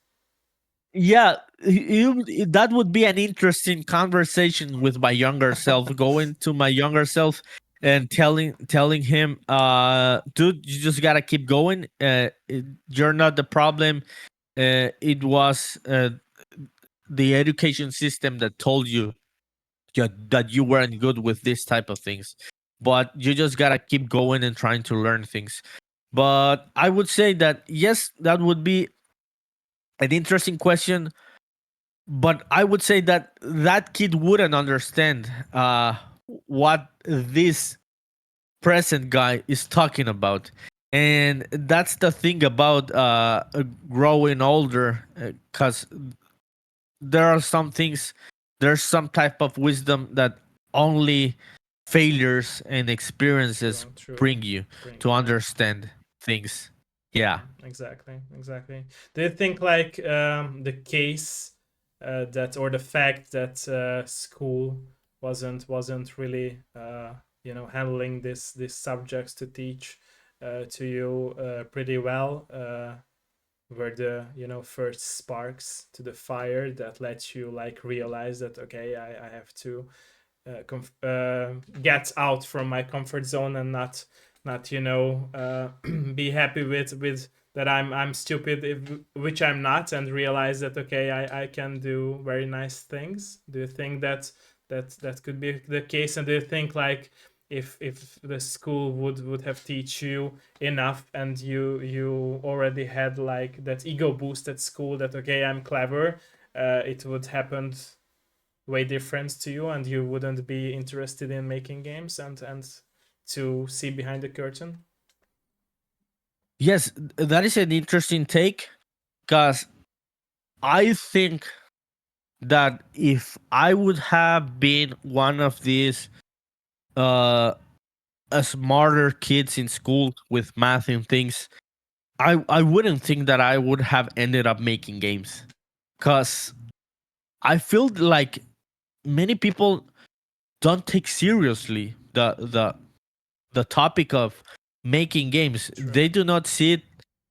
Yeah, that would be an interesting conversation with my younger self. Going to my younger self and telling him, dude, you just gotta keep going. You're not the problem. It was the education system that told you that you weren't good with this type of things, but you just gotta keep going and trying to learn things. But I would say that yes, that would be an interesting question, but I would say that that kid wouldn't understand what this present guy is talking about, and that's the thing about growing older, because there are some things, there's some type of wisdom that only failures and experiences True, true. bring you Bring to you, yeah. understand things. Yeah. Exactly, exactly. Do you think like the case that or the fact that school wasn't really handling this subjects to teach to you pretty well were the first sparks to the fire that let you like realize that okay, I have to get out from my comfort zone and not be happy with that I'm stupid, which I'm not, and realize that okay, I can do very nice things. Do you think that could be the case? And do you think like if the school would have teach you enough and you already had like that ego boost at school that okay, I'm clever, it would happen way different to you and you wouldn't be interested in making games and to see behind the curtain? Yes, that is an interesting take, because I think that if I would have been one of these uh smarter kids in school with math and things, I wouldn't think that I would have ended up making games, because I feel like many people don't take seriously the topic of making games. True. They do not see it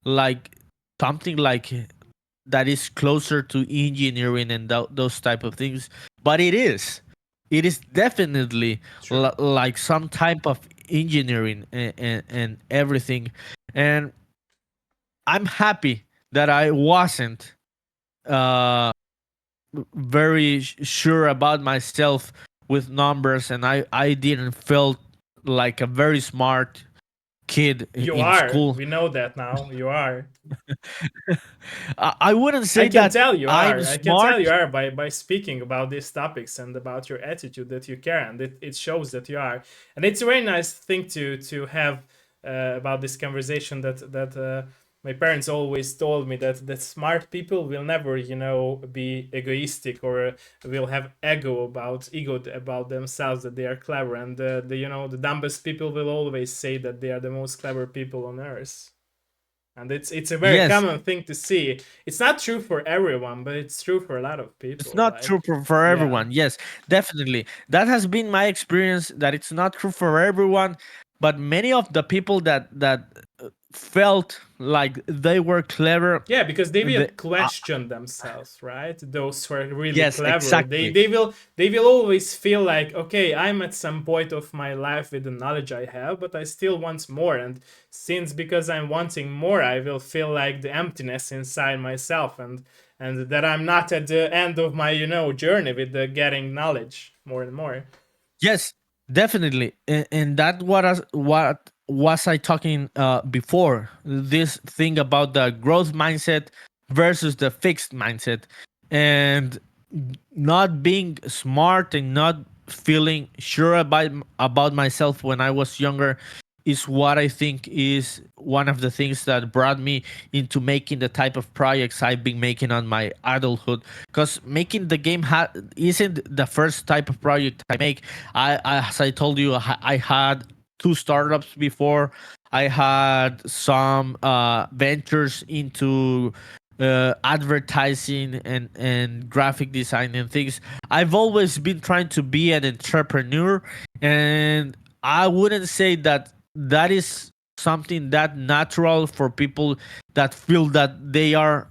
like something like that is closer to engineering and those type of things, but it is definitely True. like some type of engineering and everything. And I'm happy that I wasn't uh very sure about myself with numbers, and I didn't feel like a very smart kid You in are. school. We know that now. You are. I wouldn't I say can that tell you I'm are. I can tell you smart. are by speaking about these topics and about your attitude that you care, and it shows that you are. And it's a very nice thing to have about this conversation that my parents always told me that smart people will never, be egoistic or will have ego about themselves, that they are clever, and the dumbest people will always say that they are the most clever people on earth. And it's a very Yes, common thing to see. It's not true for everyone, but it's true for a lot of it's people. not true Like, for yeah, everyone. Yes, definitely. That has been my experience, that it's not true for everyone, but many of the people that felt like they were clever, yeah, because they will the, question themselves, right? Those who are really yes, clever, they exactly. they will they will always feel like, okay, I'm at some point of my life with the knowledge I have, but I still want more. And since because I'm wanting more, I will feel like the emptiness inside myself, and that I'm not at the end of my journey with the getting knowledge more and more. Yes, definitely. And that what was I talking before? This thing about the growth mindset versus the fixed mindset, and not being smart and not feeling sure about myself when I was younger is what I think is one of the things that brought me into making the type of projects I've been making on my adulthood. Because making the game isn't the first type of project I make. As I told you, I had two startups before. I had some ventures into advertising and graphic design and things. I've always been trying to be an entrepreneur, and I wouldn't say that that is something that natural for people that feel that they are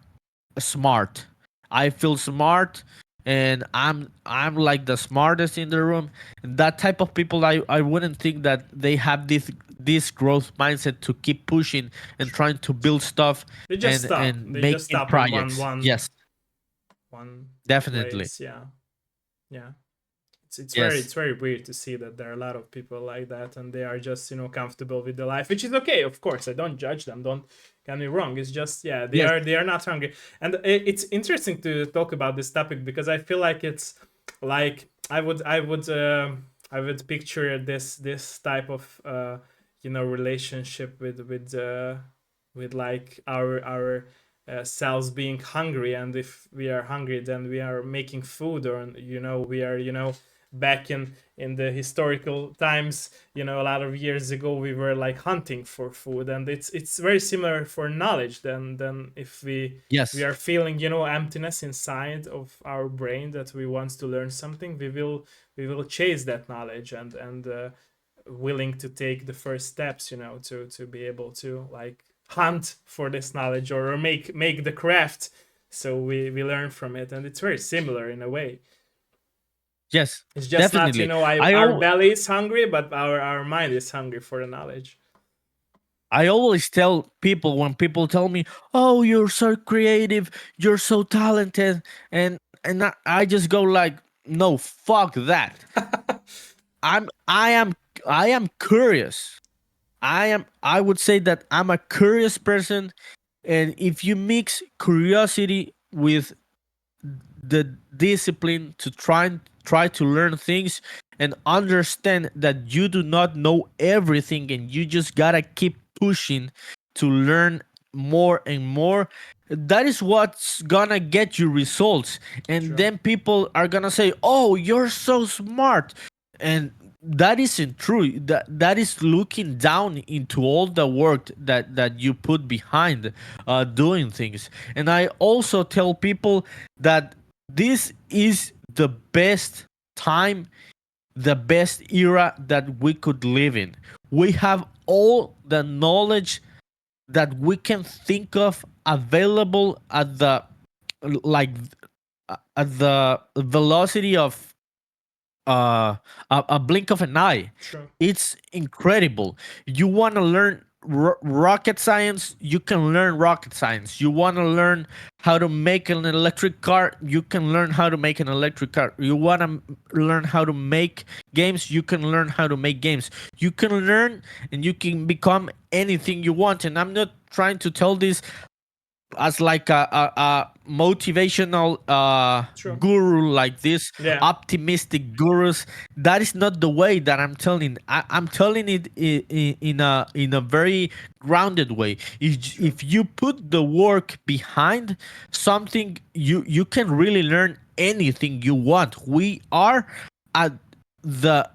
smart. I feel smart, and I'm like the smartest in the room. That type of people, I wouldn't think that they have this growth mindset to keep pushing and True. trying to build stuff They just and stop. They just making stop in one projects. one Yes, one definitely. place. Yeah, yeah. It's very Yes. it's very weird to see that there are a lot of people like that, and they are just comfortable with their life, which is okay. Of course, I don't judge them. Don't get me wrong. It's just, yeah, they Yes. are not hungry, and it's interesting to talk about this topic because I feel like it's like I would picture this type of relationship with like our cells being hungry, and if we are hungry, then we are making food, or we are back in the historical times, a lot of years ago, we were like hunting for food. And it's very similar for knowledge. Then if we Yes. are feeling emptiness inside of our brain, that we want to learn something, we will chase that knowledge, and willing to take the first steps, to be able to like hunt for this knowledge, or make the craft, so we learn from it. And it's very similar in a way. Yes. It's just not, Definitely. our belly is hungry, but our mind is hungry for the knowledge. I always tell people, when people tell me, "Oh, you're so creative, you're so talented," and I just go like, "No, fuck that. I'm I am I am curious. I would say that I'm a curious person, and if you mix curiosity with the discipline to try to learn things and understand that you do not know everything, and you just gotta keep pushing to learn more and more, that is what's gonna get you results. And True. then people are gonna say, "Oh, you're so smart," and that isn't true. That is looking down into all the work that you put behind doing things. And I also tell people that this is the best time, the best era that we could live in. We have all the knowledge that we can think of available at the like at the velocity of a blink of an eye. True. It's incredible. You want to learn rocket science, you can learn rocket science. You want to learn how to make an electric car, you can learn how to make an electric car. You want to learn how to make games, you can learn how to make games. You can learn and you can become anything you want. And I'm not trying to tell this as like a motivational True. guru, like this Yeah. optimistic gurus. That is not the way that I'm telling. I'm telling it in a very grounded way. True. If you put the work behind something, you can really learn anything you want. We are at the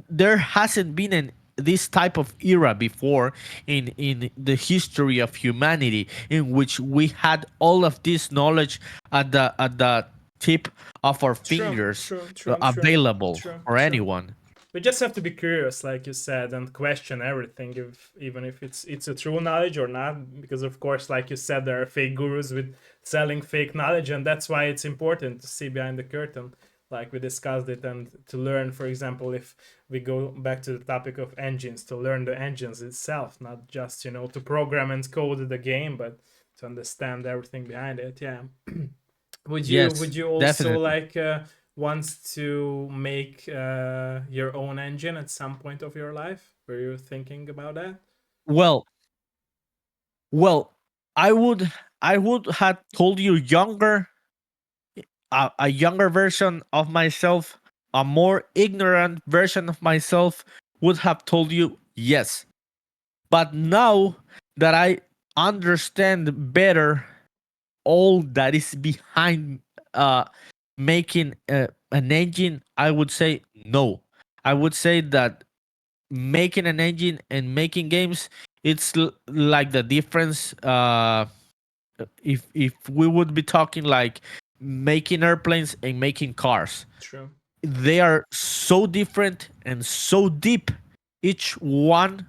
there hasn't been an this type of era before in the history of humanity, in which we had all of this knowledge at the tip of our True. fingers, True. True. True. available True. for True. anyone. We just have to be curious, like you said, and question everything, if even if it's a true knowledge or not. Because of course, like you said, there are fake gurus with selling fake knowledge, and that's why it's important to see behind the curtain, like we discussed it, and to learn. For example, if we go back to the topic of engines, to learn the engines itself, not just to program and code the game, but to understand everything behind it. Yeah. Would Yes, you also definitely. like want to make your own engine at some point of your life? Were you thinking about that? Well, well, I would have told you younger, a younger version of myself, a more ignorant version of myself would have told you yes. But now that I understand better all that is behind uh, making an engine, I would say no. I would say that making an engine and making games, it's like the difference. If we would be talking like making airplanes and making cars, True. they are so different and so deep, each one,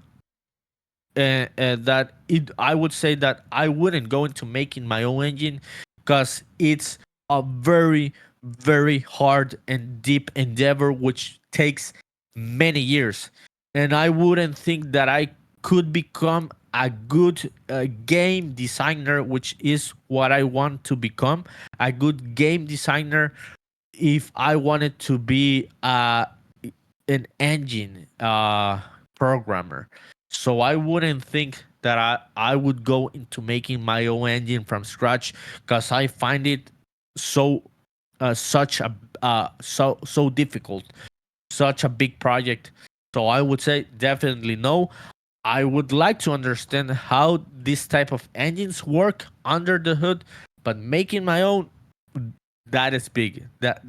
that it I would say that I wouldn't go into making my own engine, because it's a very very hard and deep endeavor which takes many years, and I wouldn't think that I could become a good game designer, which is what I want to become, a good game designer, if I wanted to be an engine programmer. So I wouldn't think that I would go into making my own engine from scratch, because I find it so such a so difficult, such a big project. So I would say definitely no. I would like to understand how this type of engines work under the hood, but making my own, that is big. That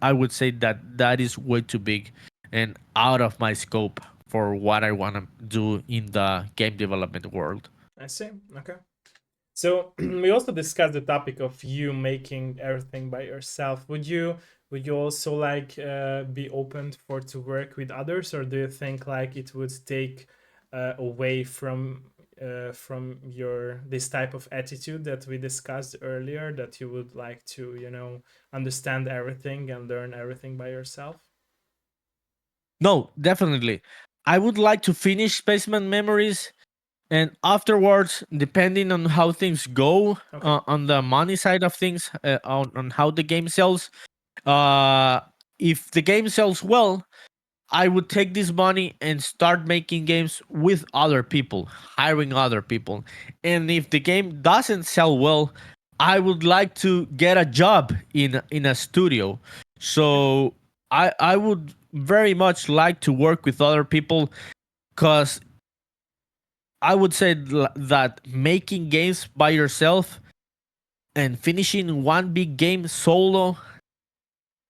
I would say that that is way too big and out of my scope for what I want to do in the game development world. I see. Okay. So we also discussed the topic of you making everything by yourself. Would you also like be open for to work with others, or do you think like it would take away from your this type of attitude that we discussed earlier, that you would like to understand everything and learn everything by yourself? No, definitely. I would like to finish Spaceman Memories, and afterwards, depending on how things go, Okay. on the money side of things, on how the game sells, uh, if the game sells well, I would take this money and start making games with other people, hiring other people. And if the game doesn't sell well, I would like to get a job in a studio. Okay. So I would very much like to work with other people, because I would say that making games by yourself and finishing one big game solo,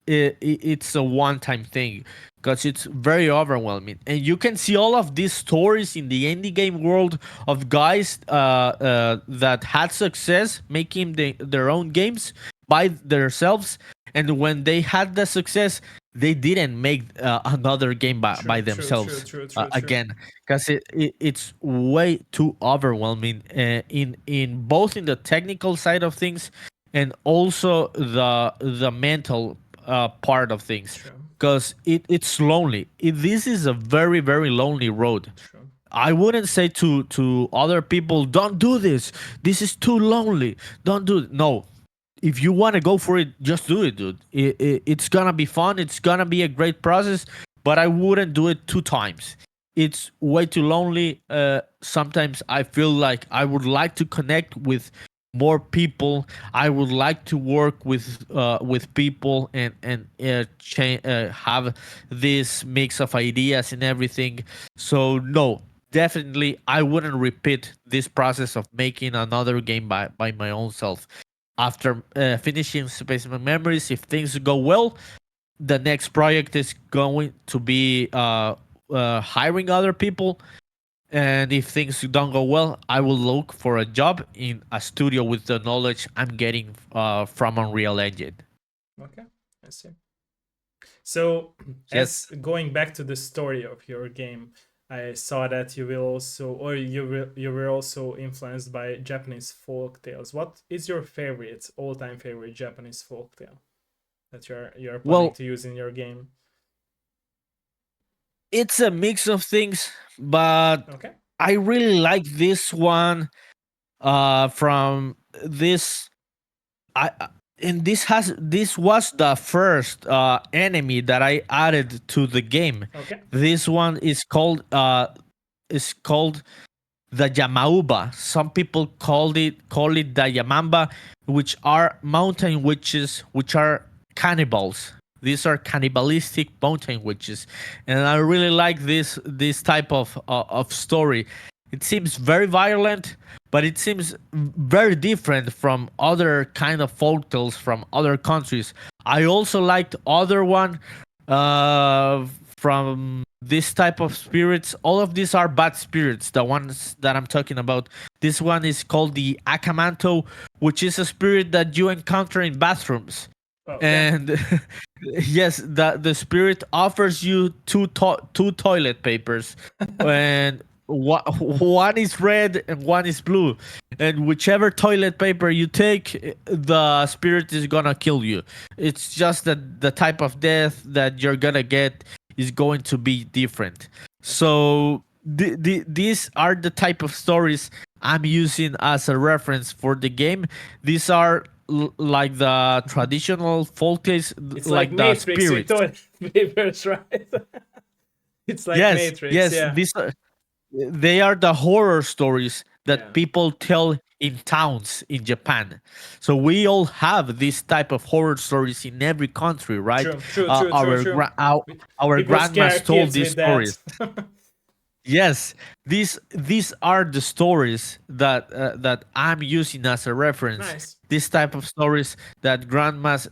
it's a one-time thing, because it's very overwhelming, and you can see all of these stories in the indie game world of guys that had success making their own games by themselves, and when they had the success, they didn't make another game by True. True. True. themselves True. True. True. again, because it's way too overwhelming, in both in the technical side of things and also the mental part of things, True. because it's lonely. This is a very very lonely road. True. I wouldn't say to other people, don't do this. This is too lonely. Don't do it. No, if you want to go for it, just do it, dude. It's gonna be fun. It's gonna be a great process, but I wouldn't do it 2 times. It's way too lonely. Sometimes I feel like I would like to connect with more people. I would like to work with people and have this mix of ideas and everything. So no, definitely I wouldn't repeat this process of making another game by my own self. After finishing Spaceman Memories, if things go well, the next project is going to be hiring other people. And if things don't go well, I will look for a job in a studio with the knowledge I'm getting from Unreal Engine. Okay, I see. So, as Yes. going back to the story of your game, I saw that you will also, or you were also influenced by Japanese folk tales. What is your favorite, all-time favorite Japanese folk tale that you're planning Well, to use in your game? it's a mix of things, but Okay. I really like this one from this I and this was the first enemy that I added to the game. Okay. This one is called the Yamauba. Some people call it the Yamamba, which are mountain witches, which are cannibals. These are cannibalistic mountain witches, and I really like this type of story. It seems very violent, but it seems very different from other kind of folk tales from other countries. I also liked other one uh, from this type of spirits. All of these are bad spirits, the ones that I'm talking about. This one is called the Akamanto, which is a spirit that you encounter in bathrooms. Okay. And yes, the spirit offers you two toilet papers, and one is red and one is blue, and whichever toilet paper you take, the spirit is gonna kill you. It's just that the type of death that you're gonna get is going to be different. Okay. So these are the type of stories I'm using as a reference for the game. These are like the traditional folk tales, It's like like the Matrix with spirits. toilet papers, right? It's like Yes, Matrix, yes, yeah. these are, they are the horror stories that Yeah. people tell in towns in Japan. So we all have this type of horror stories in every country, right? True, true, true, true, true. Our People scare grandmas told kids these with that. stories. Yes, these are the stories that I'm using as a reference. Nice. This type of stories that grandmas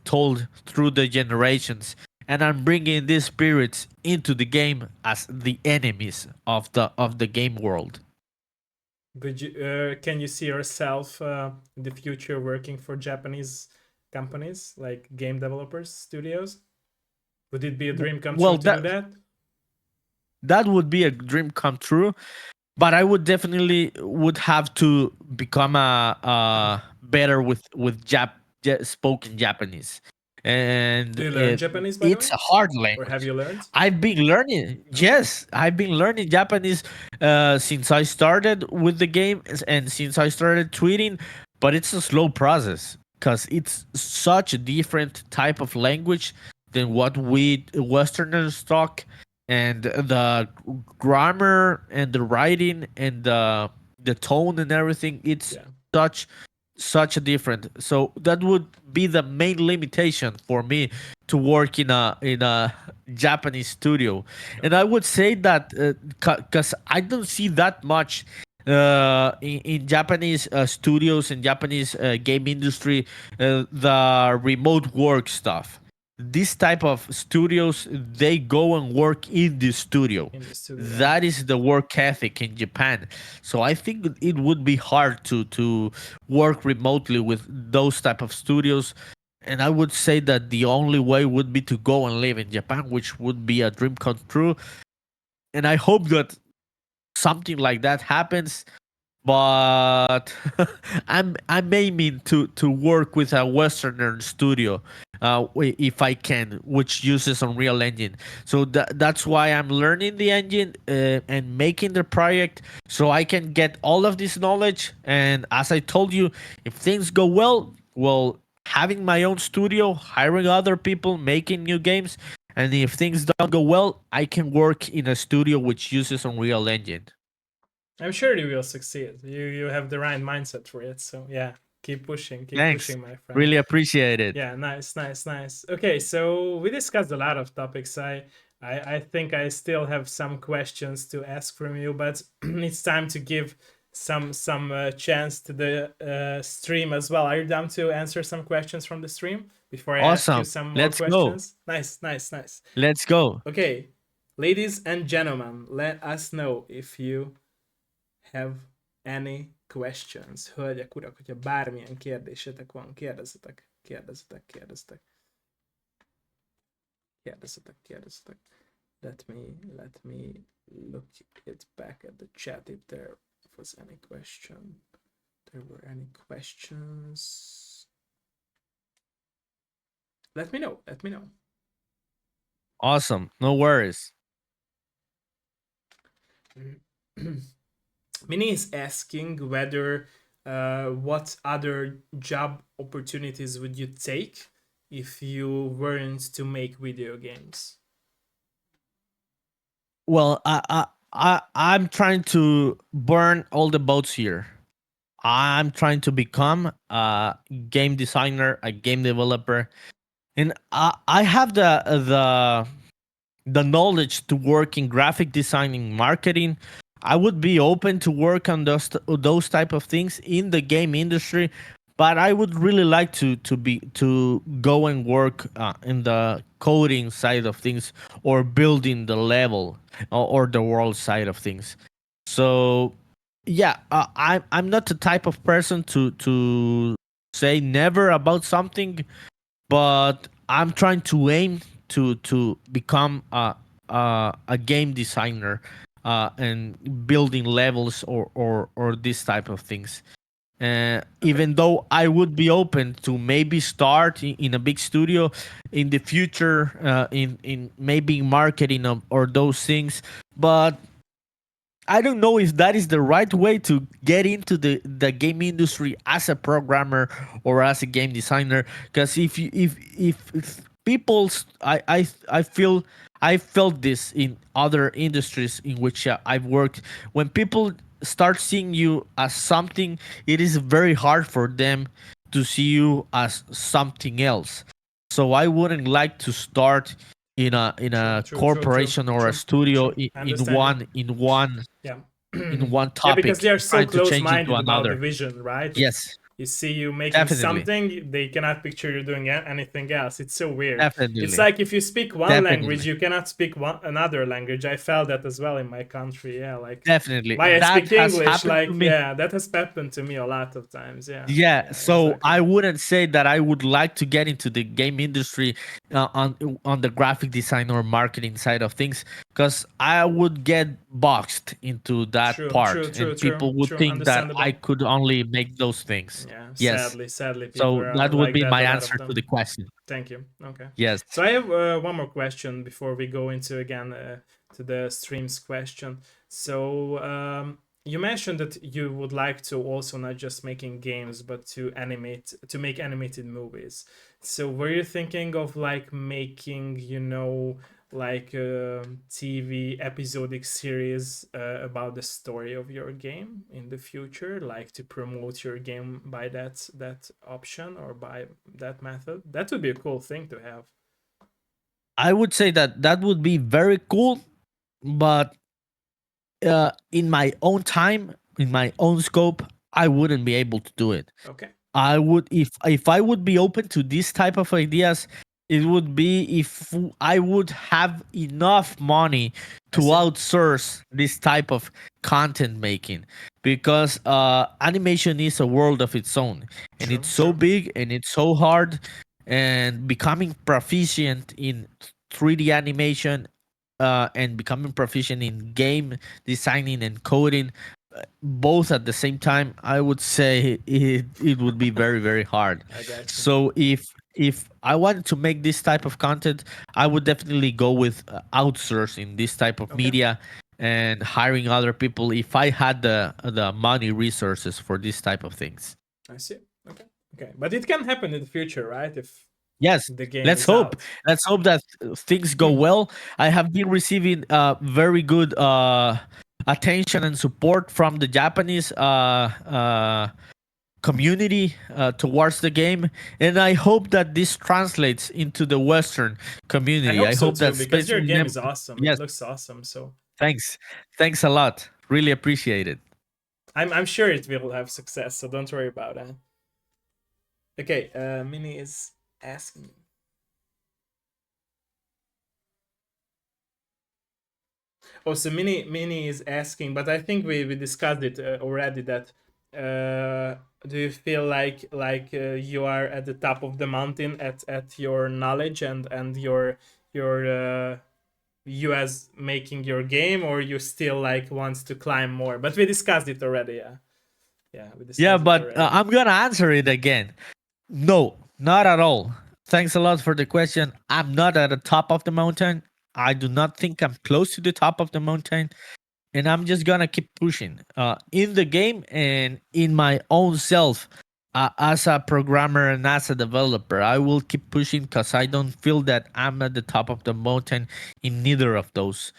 told through the generations, and I'm bringing these spirits into the game as the enemies of the game world. But can you see yourself in the future working for Japanese companies like game developers, studios? Would it be a dream come true Well, to do that? that would be a dream come true, but I would definitely would have to become a better with spoken Japanese, and Do you learn Japanese, by the it's way? a hard Or have language. you learned? I've been learning. Okay. Yes, I've been learning Japanese since I started with the game and since I started tweeting, but it's a slow process because it's such a different type of language than what we Westerners talk, and the grammar and the writing and the tone and everything, it's Yeah. such such a different. So that would be the main limitation for me to work in a Japanese studio. And I Okay. would say that because I don't see that much in Japanese studios and Japanese game industry, the remote work stuff. This type of studios, they go and work in the studio. In the studio, yeah. That is the work ethic in Japan. So I think it would be hard to work remotely with those type of studios. And I would say that the only way would be to go and live in Japan, which would be a dream come true. And I hope that something like that happens. but I'm aiming to work with a Western studio, if I can, which uses Unreal Engine. So that's why I'm learning the engine, and making the project, so I can get all of this knowledge. And as I told you, if things go well, having my own studio, hiring other people, making new games, and if things don't go well, I can work in a studio which uses Unreal Engine. I'm sure you will succeed. You have the right mindset for it. So yeah, keep Thanks. pushing, my friend. Really appreciate it. Yeah, nice, nice, nice. Okay, so we discussed a lot of topics. I think I still have some questions to ask from you, but it's time to give some chance to the stream as well. Are you down to answer some questions from the stream before I ask you Awesome. some more Let's go. questions? Nice, nice, nice. Let's go. Okay, ladies and gentlemen, let us know if you have any questions. Hölgyek, urak, hogyha bármilyen kérdésetek van, kérdezzetek, kérdezzetek, kérdezzetek, kérdezzetek, kérdezzetek. Let me look it back at the chat if there was any question. There were any questions. Let me know. Let me know. Awesome. No worries. Minnie is asking whether what other job opportunities would you take if you weren't to make video games? Well, I'm trying to burn all the boats here. I'm trying to become a game designer, a game developer, and I have the knowledge to work in graphic designing, marketing. I would be open to work on those type of things in the game industry, but I would really like to go and work in the coding side of things, or building the level, or the world side of things. So yeah, I'm not the type of person to say never about something, but I'm trying to aim to become a game designer, and building levels, or this type of things. Okay. Even though I would be open to maybe start in a big studio in the future, in maybe marketing, or those things, but I don't know if that is the right way to get into the game industry as a programmer or as a game designer. Because if people's I feel I felt this in other industries in which I've worked. When people start seeing you as something, it is very hard for them to see you as something else. So I wouldn't like to start in True, a true, true, true, corporation or a true, studio true. I understand you. in Yeah. one Yeah, because they topic, are so trying to close change into minded about the another. vision, right? If Yes, you see you making definitely, something, they cannot picture you doing anything else. It's so weird. It's definitely, like if you speak one language, definitely, you cannot speak another language. I felt that as well in my country. Yeah, like definitely. why I That speak has English, happened to like me. yeah, that has happened to me a lot of times. Yeah, Yeah, yeah, so exactly. I wouldn't say that I would like to get into the game industry, on the graphic design or marketing side of things, because I would get boxed into that True, true, part, true, and true, people would true. think that I Understandable. could only make those things. Yeah, Yes, sadly, people so are that would like be that. my A lot of answer to the them. question. Thank you. Okay. Yes. So I have one more question before we go into again to the streams question. So you mentioned that you would like to also not just making games, but to make animated movies. So were you thinking of like making, like a TV episodic series about the story of your game in the future, like to promote your game by that option or by that method? That would be a cool thing to have. I would say that that would be very cool, but in my own time, in my own scope, I wouldn't be able to do it. Okay, I would, if I would be open to this type of ideas, it would be if I would have enough money I to see. outsource this type of content making, because animation is a world of its own, and True, it's so true. big and it's so hard, and becoming proficient in 3D animation, and becoming proficient in game designing and coding, both at the same time, I would say it would be very very hard. I got you. So if I wanted to make this type of content, I would definitely go with outsourcing this type of Okay, media and hiring other people if I had the money resources for this type of things. I see. Okay, okay, but it can happen in the future, right? If Yes, the game let's is hope. out. Let's hope that things go well. I have been receiving very good attention and support from the Japanese community towards the game, and I hope that this translates into the Western I community. hope I so hope too, that because your especially game is awesome. It yes, looks awesome. So thanks, thanks a lot. Really appreciate it. I'm sure it will have success. So don't worry about that. Okay, Mini is asking. Oh, so Mini is asking, but I think we discussed it already. That do you feel like you are at the top of the mountain at your knowledge and your you as making your game, or you still like wants to climb more? But we discussed it already. Yeah, yeah, we Yeah, discussed it but already. I'm gonna answer it again. No, not at all. Thanks a lot for the question. I'm not at the top of the mountain. I do not think I'm close to the top of the mountain. And I'm just gonna keep pushing in the game and in my own self as a programmer and as a developer. I will keep pushing because I don't feel that I'm at the top of the mountain in neither of those.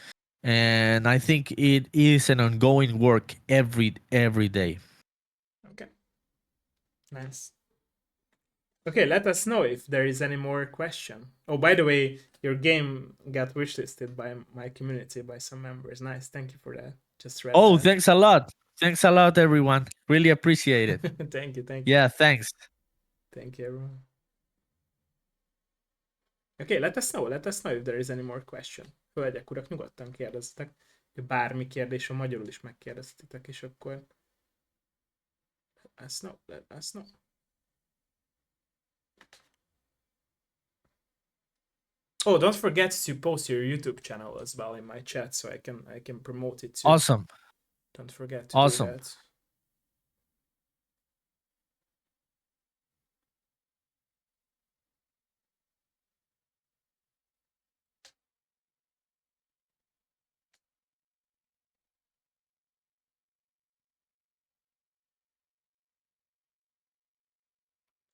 And I think it is an ongoing work every day. Okay, nice. Okay, let us know if there is any more question. Oh, by the way, your game got wishlisted by my community, by some members. Nice, thank you for that. Just read Oh, that. thanks a lot. Thanks a lot, everyone. Really appreciate it. Thank you, thank you, Yeah, thanks. thank you, everyone. Okay, let us know if there is any more question. Hölgyek, urak, nyugodtan kérdezzetek. Bármi kérdés, a magyarul is megkérdeztetek, és akkor let us know, let us know. Oh, don't forget to post your YouTube channel as well in my chat so I can promote it too. Awesome. Don't forget to Awesome. do that.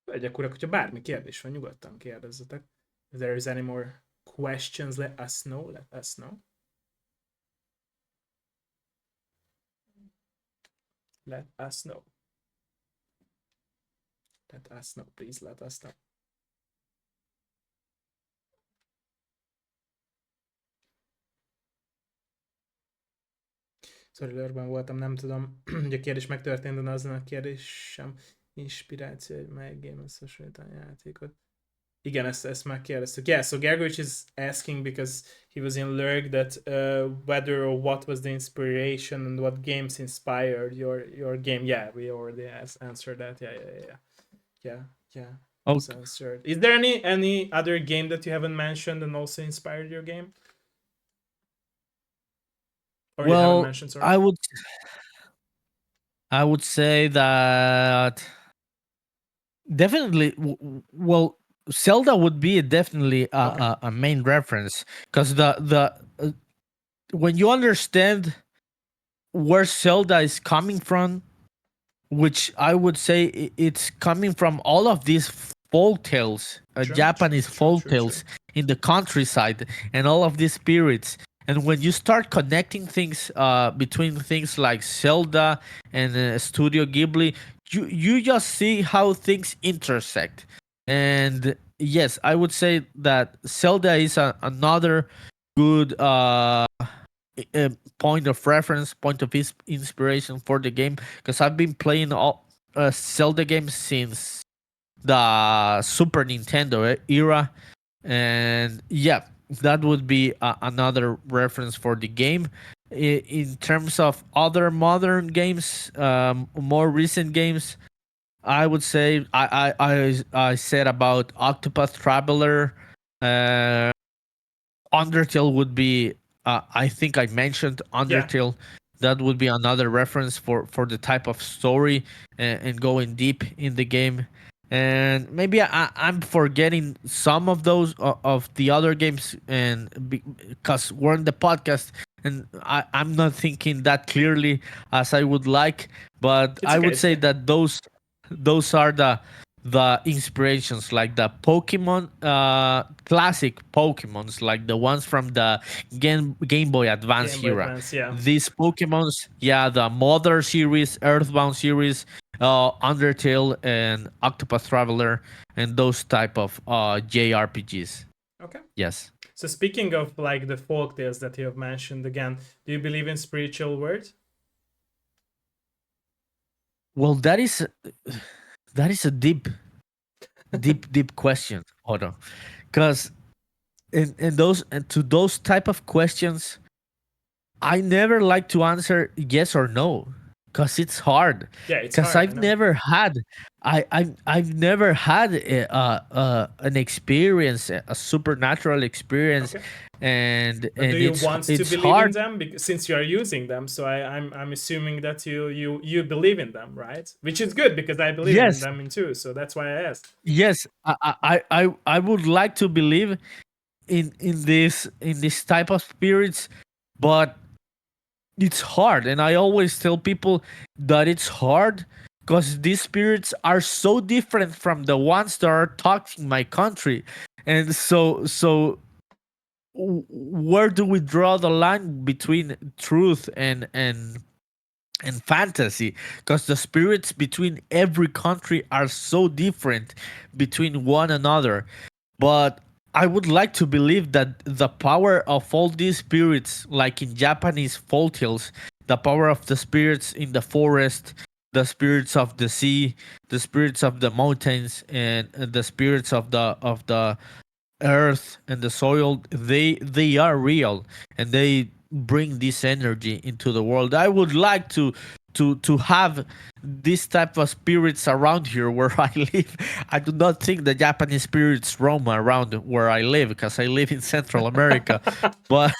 Hölgyek, urak, hogyha bármi kérdés van, nyugodtan kérdezzetek. If there is any more questions, let us know, let us know. Let us know. Let us know, please let us know. Sorry, lőrben voltam, nem tudom, hogy a kérdés megtörtént, de azon a kérdésem inspiráció, hogy mely game-hez hasonlítani a játékot. Igen, ezt már kérdeztük. Yeah, so Gergőcs is asking because he was in Lurg that whether or what was the inspiration and what games inspired your game. Yeah, we already answered that. Yeah. Oh, Was answered. Is there any other game that you haven't mentioned and also inspired your game? Or you haven't well, mentioned, sorry. I would say that definitely. Well, Zelda would be definitely Okay. a main reference because the when you understand where Zelda is coming from, which I would say it's coming from all of these folk tales, Japanese folk tales in the countryside, and all of these spirits. And when you start connecting things between things like Zelda and Studio Ghibli, you just see how things intersect. And yes, I would say that Zelda is another good point of reference, point of inspiration for the game because I've been playing all Zelda games since the Super Nintendo era, and yeah, that would be another reference for the game. In terms of other modern games, more recent games, I would say I said about Octopath Traveler. Uh, Undertale would be. I think I mentioned Undertale. That would be another reference for the type of story and going deep in the game. And maybe I'm forgetting some of those of the other games, and because we're in the podcast, and I'm not thinking that clearly as I would like. But It's I okay. would It's say okay. that those are the inspirations, like the Pokemon, classic Pokemons, like the ones from the Game Boy Game Advance Boy era. Advance. Yeah. These Pokemons, yeah, the Mother series, Earthbound series, Undertale, and Octopath Traveler, and those type of JRPGs. Okay. Yes. So speaking of like the folk tales that you have mentioned again, do you believe in spiritual words? Well, that is a deep question, Otto. Because in those and to those type of questions, I never like to answer yes or no because it's hard. Yeah, it's Because hard. I I've know. never had, I've never had an experience, a supernatural experience, Okay. But do and you want to it's believe in hard. them? Because since you are using them, so I'm assuming that you believe in them, right? Which is good because I believe in Yes, them in too. So that's why I asked. yes, I would like to believe in this type of spirits, but it's hard, and I always tell people that it's hard because these spirits are so different from the ones that are taught in my country. And so where do we draw the line between truth and fantasy? Because the spirits between every country are so different between one another. But I would like to believe that the power of all these spirits, like in Japanese folk tales, the power of the spirits in the forest, the spirits of the sea, the spirits of the mountains, and the spirits of the earth and the soil, they are real, and they bring this energy into the world. I would like to have this type of spirits around here where I live. I do not think the Japanese spirits roam around where I live because I live in Central America. But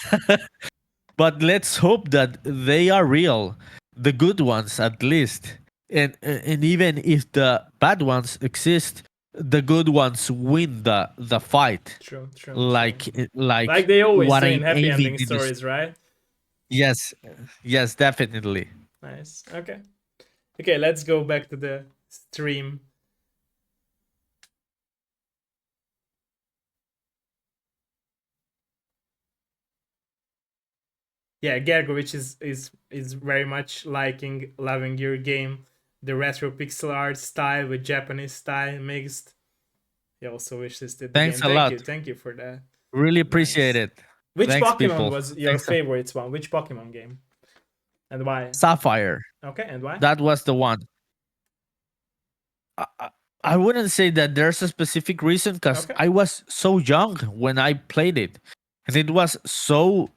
but let's hope that they are real, the good ones at least. And even if the bad ones exist, the good ones win the fight. True, true, true. Like Like they always what do in I'm happy aiming ending in this. stories, right? Yes, yes, definitely. Nice. Okay. Okay, let's go back to the stream. Yeah, Gergovich is very much loving your game. The retro pixel art style with Japanese style mixed. He also wishes to the Thanks game. a lot. Thank you for that. Really appreciate Nice. it. Which Thanks, Pokemon people. was your Thanks. favorite one? Which Pokemon game? And why? Sapphire. Okay, and why? That was the one. I, I wouldn't say that there's a specific reason because Okay. I was so young when I played it, and it was so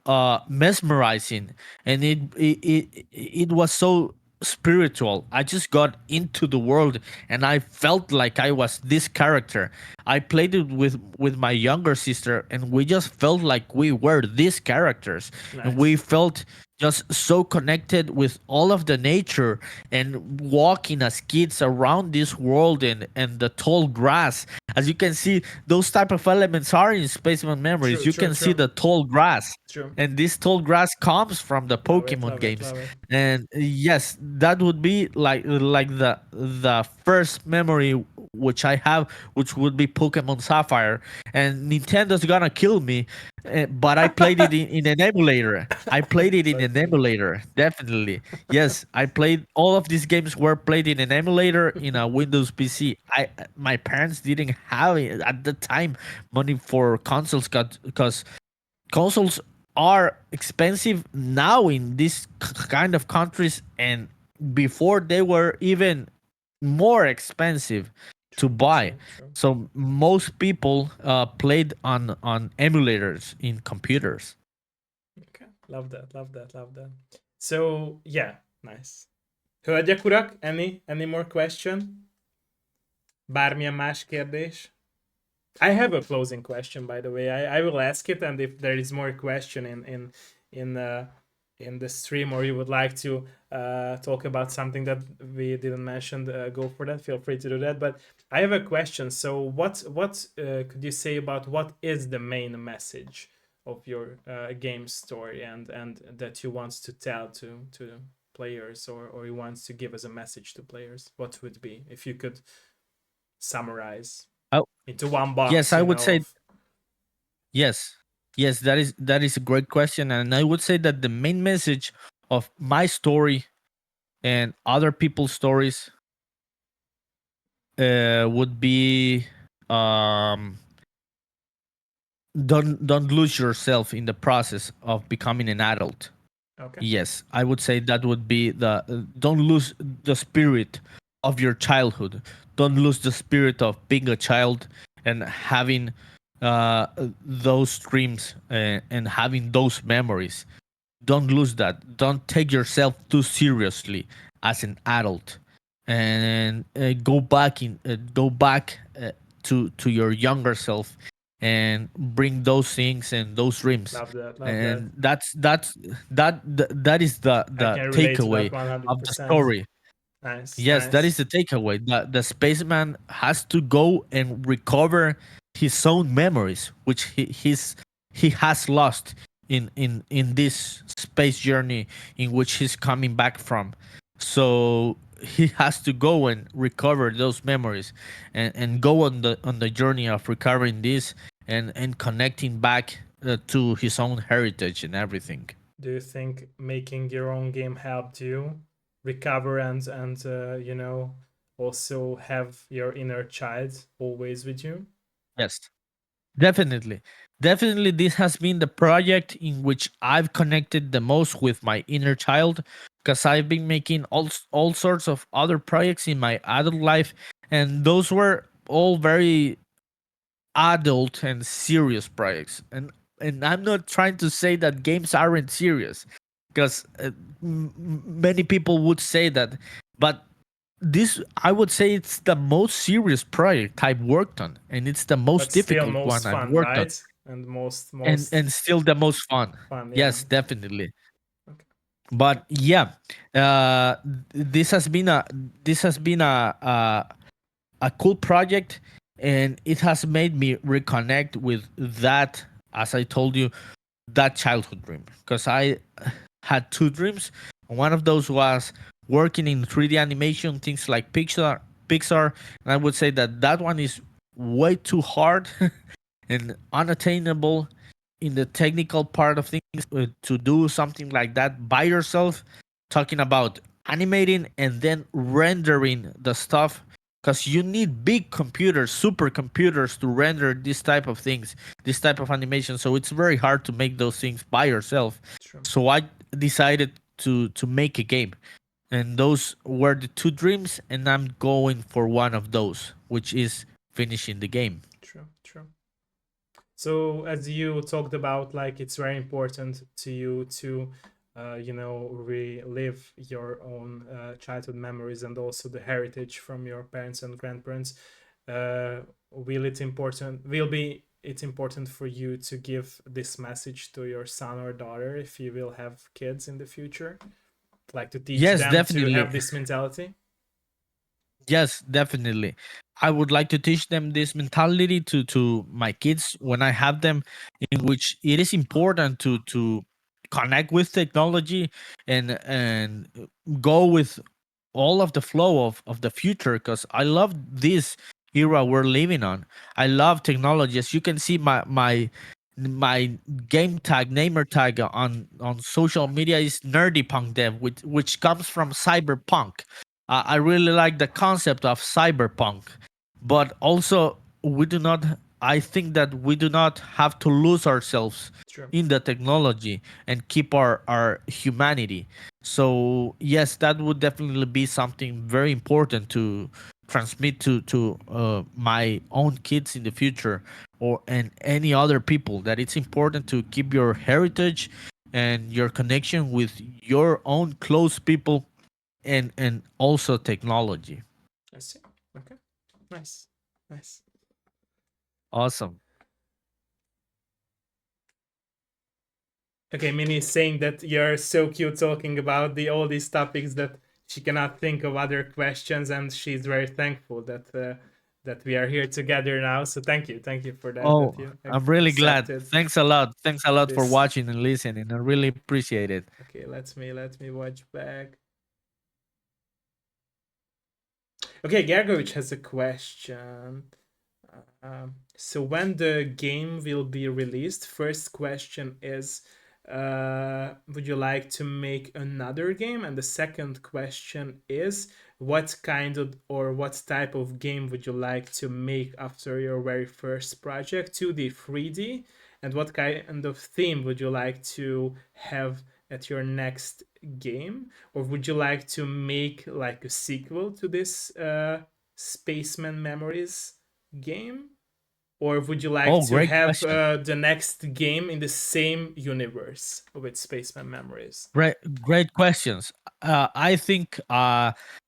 mesmerizing, and it was so spiritual. I just got into the world, and I felt like I was this character. I played it with my younger sister, and we just felt like we were these characters, and we Nice. felt just so connected with all of the nature and walking as kids around this world and the tall grass. As you can see, those type of elements are in Spaceman Memories. True, You true, can see true. the tall grass, True. and this tall grass comes from the Love it, Pokemon love it, games. love it. And yes, that would be like the first memory which I have, which would be Pokemon Sapphire. And Nintendo's gonna kill me, but I played it in an emulator. I played it in So an funny. emulator, definitely. Yes, I played all of these games were played in an emulator in a Windows PC. My parents didn't have it at the time money for consoles because consoles are expensive now in these kind of countries, and before they were even more expensive to True, buy. true, true. So most people played on emulators in computers. Okay. Love that, love that, love that. So yeah, nice. Hölgyek, urak, any more question? Bármilyen más kérdés? I have a closing question, by the way. I will ask it, and if there is more question in in the stream, or you would like to talk about something that we didn't mention, go for that. Feel free to do that. But I have a question. So, what could you say about what is the main message of your game story, and that you want to tell to players, or you want to give as a message to players? What would be, if you could summarize Oh, into one yes, box, I you would know, say of yes. Yes, that is a great question, and I would say that the main message of my story and other people's stories would be um don't lose yourself in the process of becoming an adult. okay, Yes, I would say that would be the don't lose the spirit of your childhood. Don't lose the spirit of being a child and having those dreams and having those memories. Don't lose that. Don't take yourself too seriously as an adult, and go back to your younger self and bring those things and those dreams. love that, love that. And that is I the can relate to that takeaway one hundred of the percent. story. Nice, Yes, that nice. is the takeaway. The spaceman has to go and recover his own memories, which he has lost in this space journey in which he's coming back from. So he has to go and recover those memories and go on the journey of recovering this and connecting back to his own heritage and everything. Do you think making your own game helped you recover and also have your inner child always with you? Yes. Definitely. Definitely, this has been the project in which I've connected the most with my inner child because I've been making all sorts of other projects in my adult life, and those were all very adult and serious projects. And I'm not trying to say that games aren't serious because many people would say that, but this I would say it's the most serious project I've worked on, and it's the But most still difficult one most I've fun, worked on, right? And most and most still the most fun. fun, yeah. Yes, definitely. Okay, okay. But yeah, this has been a cool project, and it has made me reconnect with that, as I told you, that childhood dream, because I had two dreams. One of those was working in 3D animation, things like Pixar, and I would say that that one is way too hard and unattainable in the technical part of things to do something like that by yourself. Talking about animating and then rendering the stuff, because you need big computers, supercomputers, to render this type of things, this type of animation. So it's very hard to make those things by yourself. True, So I decided to make a game, and those were the two dreams, and I'm going for one of those, which is finishing the game. true, true. So as you talked about, like it's very important to you to, relive your own childhood memories and also the heritage from your parents and grandparents. Will be it's important for you to give this message to your son or daughter if you will have kids in the future, like to teach Yes, them to definitely. have this mentality? Yes, definitely. I would like to teach them this mentality to my kids when I have them, in which it is important to connect with technology and go with all of the flow of the future, because I love this era we're living on. I love technology. As you can see, my game tag, namer tag on social media is Nerdypunkdev, which comes from cyberpunk. I really like the concept of cyberpunk, but also we do not. I think that we do not have to lose ourselves True, in the technology and keep our humanity. So yes, that would definitely be something very important to transmit to my own kids in the future, or and any other people, that it's important to keep your heritage and your connection with your own close people and also technology. I see. Okay, nice, nice. Awesome. Okay, Minnie is saying that you're so cute talking about all these topics that she cannot think of other questions, and she's very thankful that we are here together now. So thank you for that. That Oh, you I'm really glad. accepted Thanks a lot. Thanks a lot for this. watching and listening. I really appreciate it. Okay, let me watch back. Okay, Gergovich has a question. So when the game will be released? First question is, would you like to make another game? And the second question is, what kind of or what type of game would you like to make after your very first project, 2D, 3D? And what kind of theme would you like to have at your next game? Or would you like to make like a sequel to this Spaceman Memories game? Or would you like Oh, to great have question. the next game in the same universe with Spaceman Memories? Great questions. I think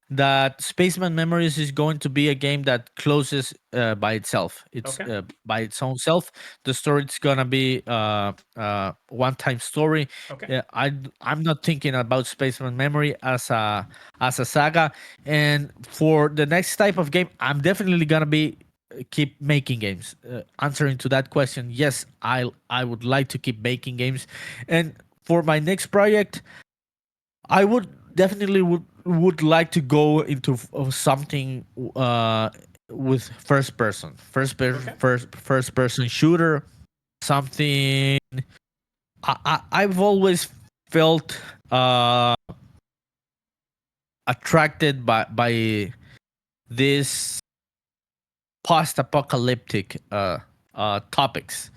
that Spaceman Memories is going to be a game that closes by itself. It's Okay, by its own self. The story is gonna be one-time story. okay, I'm not thinking about Spaceman Memory as a saga. And for the next type of game, I'm definitely gonna be keep making games. Answering to that question, yes, I would like to keep making games, and for my next project, I would definitely would like to go into something with okay, first person shooter. Something I've always felt uh, attracted by this post apocalyptic topics.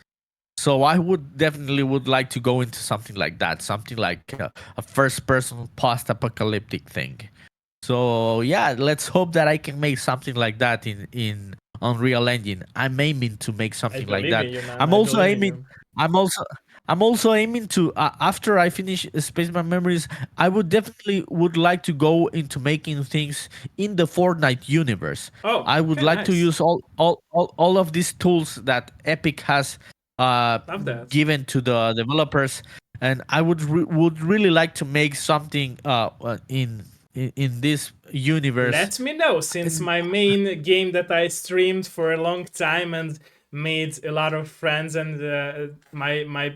So I would definitely would like to go into something like that, something like a first person post apocalyptic thing. So yeah, let's hope that I can make something like that in Unreal Engine. I'm aiming to make I something like believe in that. you, man. I'm I also believe in aiming. you. I'm also. I'm also aiming to after I finish Spaceman Memories, I would definitely would like to go into making things in the Fortnite universe. Oh, I would okay, like to nice. use all of these tools that Epic has uh, Love that. given to the developers, and I would really like to make something in this universe. Let me know, since And my main game that I streamed for a long time and made a lot of friends, and my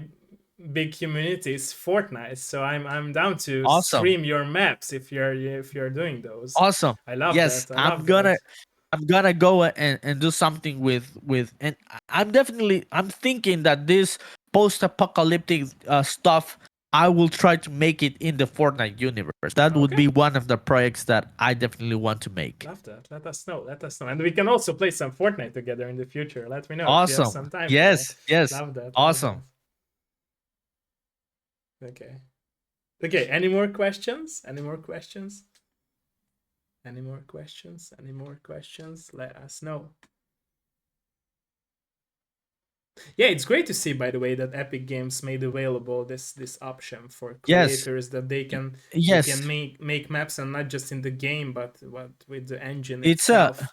big community is Fortnite. So I'm down to awesome, stream your maps if you're doing those. awesome. I love Yes, that. I love that. I'm gonna go and do something with and I'm thinking that this post-apocalyptic stuff I will try to make it in the Fortnite universe. That would Okay. be one of the projects that I definitely want to make. Love that. Let us know. Let us know. And we can also play some Fortnite together in the future. Let me know if you have Awesome. some time for that. Yes, yes. Love that. Love that. Awesome. Okay. Okay. Any more questions? Any more questions? Any more questions? Any more questions? Let us know. Yeah, it's great to see, by the way, that Epic Games made available this option for Yes. creators, that they can Yes. make maps, and not just in the game, but with the engine It's a itself.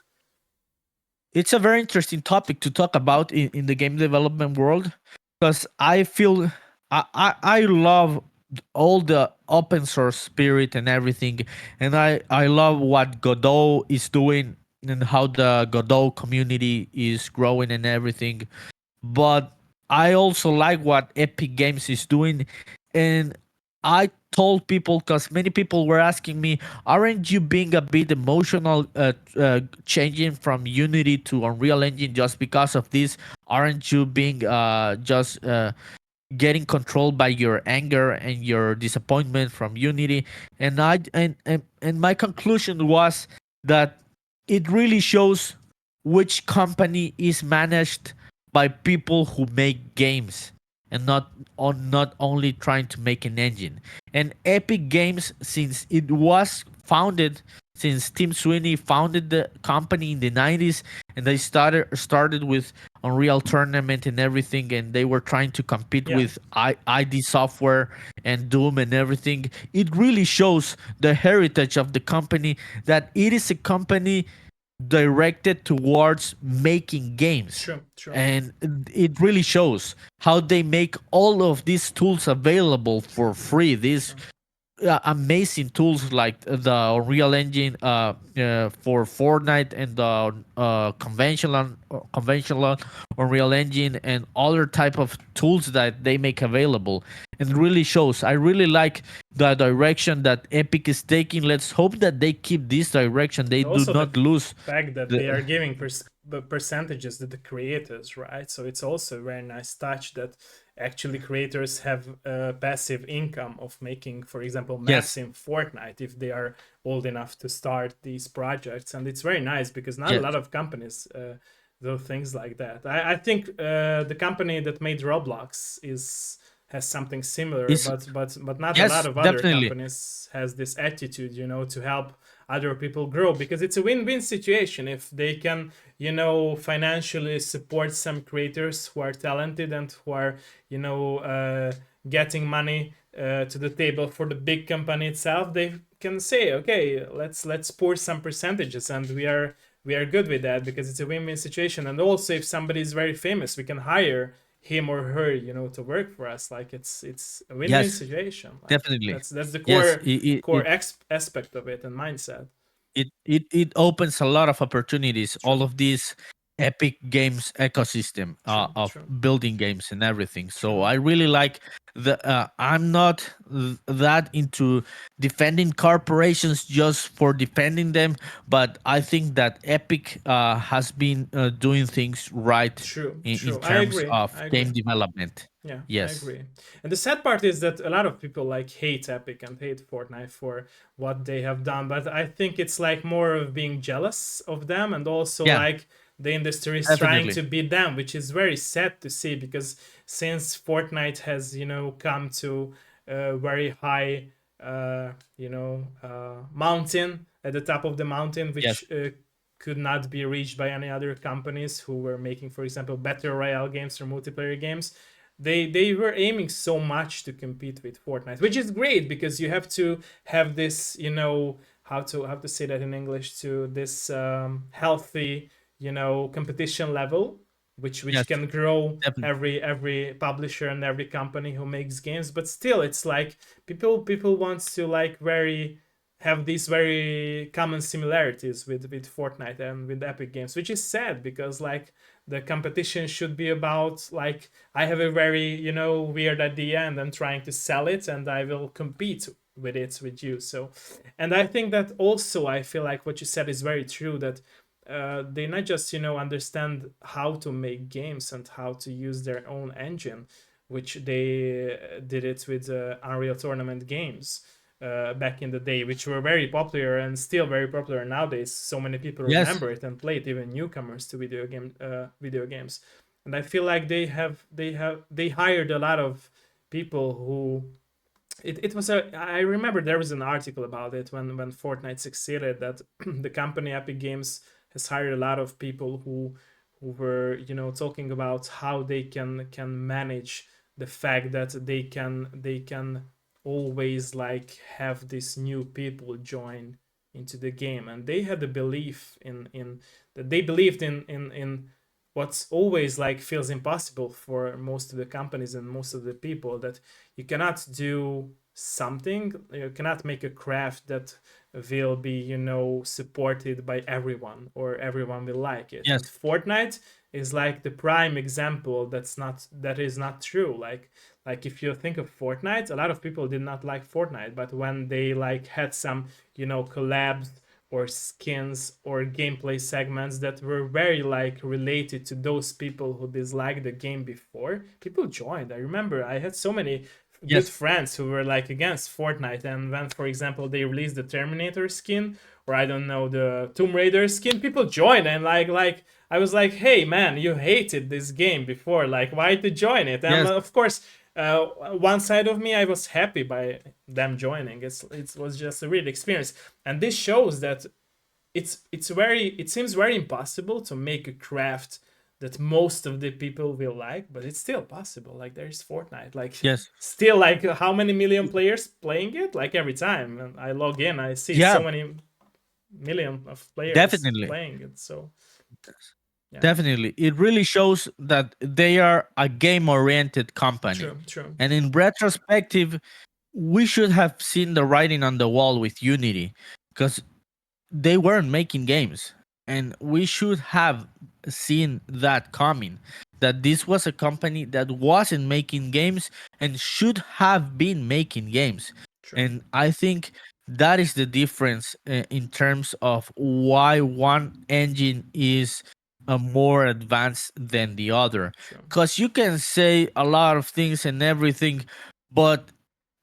it's a very interesting topic to talk about in the game development world because I feel I love all the open source spirit and everything, and I love what Godot is doing and how the Godot community is growing and everything. But I also like what Epic Games is doing, and I told people because many people were asking me, "Aren't you being a bit emotional, changing from Unity to Unreal Engine just because of this? Aren't you being just getting controlled by your anger and your disappointment from Unity?" And and my conclusion was that it really shows which company is managed by people who make games and not only trying to make an engine. And Epic Games, since it was founded, since Tim Sweeney founded the company in the 90s, and they started with Unreal Tournament and everything, and they were trying to compete Yeah. with ID Software and Doom and everything. It really shows the heritage of the company, that it is a company directed towards making games. True, true. And it really shows how they make all of these tools available for free. These True. amazing tools like the Unreal Engine for Fortnite, and the conventional Unreal Engine, and other type of tools that they make available. And really shows. I really like the direction that Epic is taking. Let's hope that they keep this direction. They And do also the not lose fact that they are the giving the percentages to the creators, right? So it's also a very nice touch that actually creators have passive income of making, for example, maps yes, in Fortnite if they are old enough to start these projects. And it's very nice because not a yes, lot of companies do things like that. I think the company that made Roblox is has something similar, it's but not a lot yes, of other definitely, companies has this attitude, to help other people grow, because it's a win-win situation if they can, financially support some creators who are talented and who are, getting money to the table for the big company itself. They can say, okay, let's pour some percentages, and we are good with that because it's a win-win situation. And also, if somebody is very famous, we can hire him or her, to work for us. Like it's a win-win yes, situation. Like definitely, that's the yes. core aspect of it and mindset. It opens a lot of opportunities, all True, of these Epic Games ecosystem true, of true, building games and everything. So true. I really like the I'm not that into defending corporations just for defending them, but I think that Epic has been doing things right True, in true. I terms agree. of I agree. game development. Yeah, I Yes, agree. And the sad part is that a lot of people like hate Epic and hate Fortnite for what they have done, but I think it's like more of being jealous of them, and also yeah, like the industry is trying definitely, to beat them, which is very sad to see because since Fortnite has, come to a very high mountain at the top of the mountain, yes, which could not be reached by any other companies who were making, for example, battle royale games or multiplayer games. They were aiming so much to compete with Fortnite, which is great because you have to have this, how to say that in English, to this healthy, competition level, which yes, can grow definitely, every publisher and every company who makes games. But still, it's like people wants to like very have these very common similarities with Fortnite and with Epic Games, which is sad because like the competition should be about like I have a very, weird idea and I'm trying to sell it and I will compete with it with you. So, and I think that also I feel like what you said is very true, that they not just, understand how to make games and how to use their own engine, which they did it with Unreal Tournament games back in the day, which were very popular and still very popular nowadays. So many people yes, remember it and play it, even newcomers to video games. And I feel like they hired a lot of people who it was a I remember there was an article about it when Fortnite succeeded, that the company Epic Games has hired a lot of people who were, talking about how they can manage the fact that they can always like have these new people join into the game, and they had a belief in that they believed in what's always like feels impossible for most of the companies and most of the people, that you cannot do something, you cannot make a craft that will be, supported by everyone or everyone will like it. And yes, Fortnite is like the prime example that is not true. Like if you think of Fortnite, a lot of people did not like Fortnite, but when they like had some, collabs or skins or gameplay segments that were very like related to those people who disliked the game before, people joined. I remember I had so many good yes, friends who were like against Fortnite, and when, for example, they released the Terminator skin, or I don't know, the Tomb Raider skin, people joined, and like I was like, hey man, you hated this game before, like why to join it? And yes, of course, one side of me, I was happy by them joining. It was just a real experience, and this shows that it seems very impossible to make a craft that most of the people will like, but it's still possible. Like there's Fortnite, like yes. still like how many million players playing it? Like every time I log in, I see Yeah, so many. million of players Definitely. playing it. So yeah, Definitely. It really shows that they are a game oriented company. true. And in retrospective, we should have seen the writing on the wall with Unity because they weren't making games. And we should have seen that coming. That this was a company that wasn't making games and should have been making games. True. And I think that is the difference in terms of why one engine is more advanced than the other. True. Because you can say a lot of things and everything, but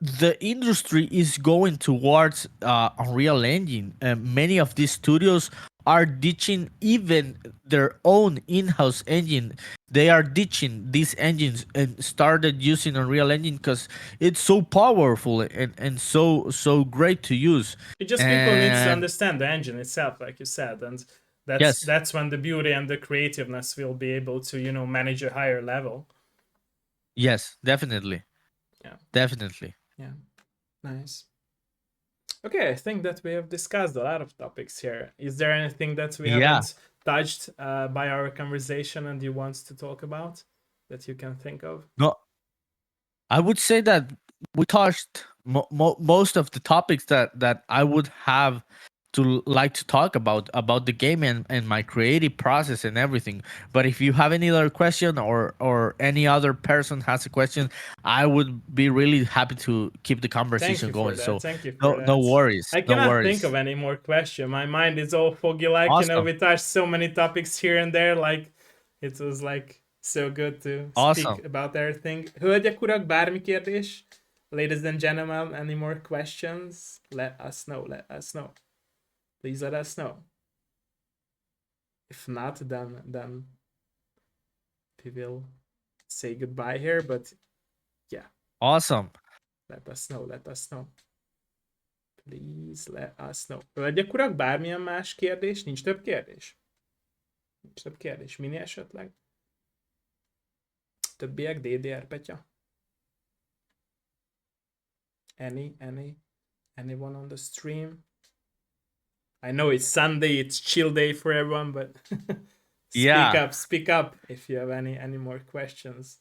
the industry is going towards Unreal Engine. Many of these studios are ditching even their own in-house engine. They are ditching these engines and started using Unreal Engine because it's so powerful and so great to use. It just people needs to And understand the engine itself, like you said, and yes, that's when the beauty and the creativeness will be able to manage a higher level. yes, definitely, Yeah, definitely. yeah, nice. Okay, I think that we have discussed a lot of topics here. Is there anything that we Yeah. haven't touched by our conversation and you want to talk about that you can think of? No, I would say that we touched most of the topics that I would have to like to talk about the game and my creative process and everything. But if you have any other question or any other person has a question, I would be really happy to keep the Thank conversation you for going. that. So Thank you for no that. worries, I no cannot think of worries. any more question. My mind is all foggy. Like Awesome, we touched so many topics here and there. Like it was like so good to awesome, speak about everything. Hölgyek, urak, bármi kérdés? Ladies and gentlemen, any more questions? Let us know. Let us know. Please let us know. If not, then we will say goodbye here. But yeah, awesome. let us know. Let us know. Please let us know. Hölgyek, urak, bármilyen más kérdés? Nincs több kérdés? Nincs több kérdés. Mini esetleg? Többiek? DDR, Petya? Anyone on the stream? I know it's Sunday, it's chill day for everyone, but Yeah, speak up if you have any more questions.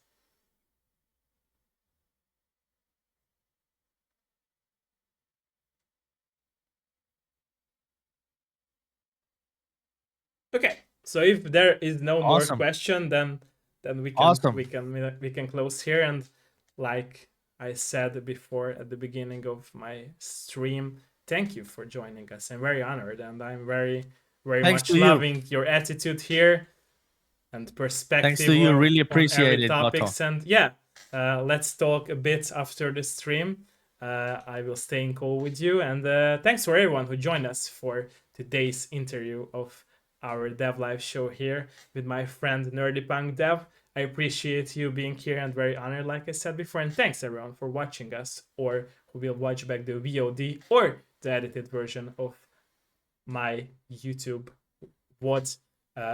Okay, so if there is no more awesome, question, then awesome. we can close here. And like I said before at the beginning of my stream, thank you for joining us. I'm very honored, and I'm very Thanks much to you. loving your attitude here and Thanks to perspective you. Really on appreciate every it, Otto. topics. And yeah, let's talk a bit after the stream. I will stay in call with you. And thanks for everyone who joined us for today's interview of our Dev Live show here with my friend Nerdypunkdev. I appreciate you being here and very honored, like I said before. And thanks everyone for watching us or who will watch back the VOD or the edited version of my YouTube VOD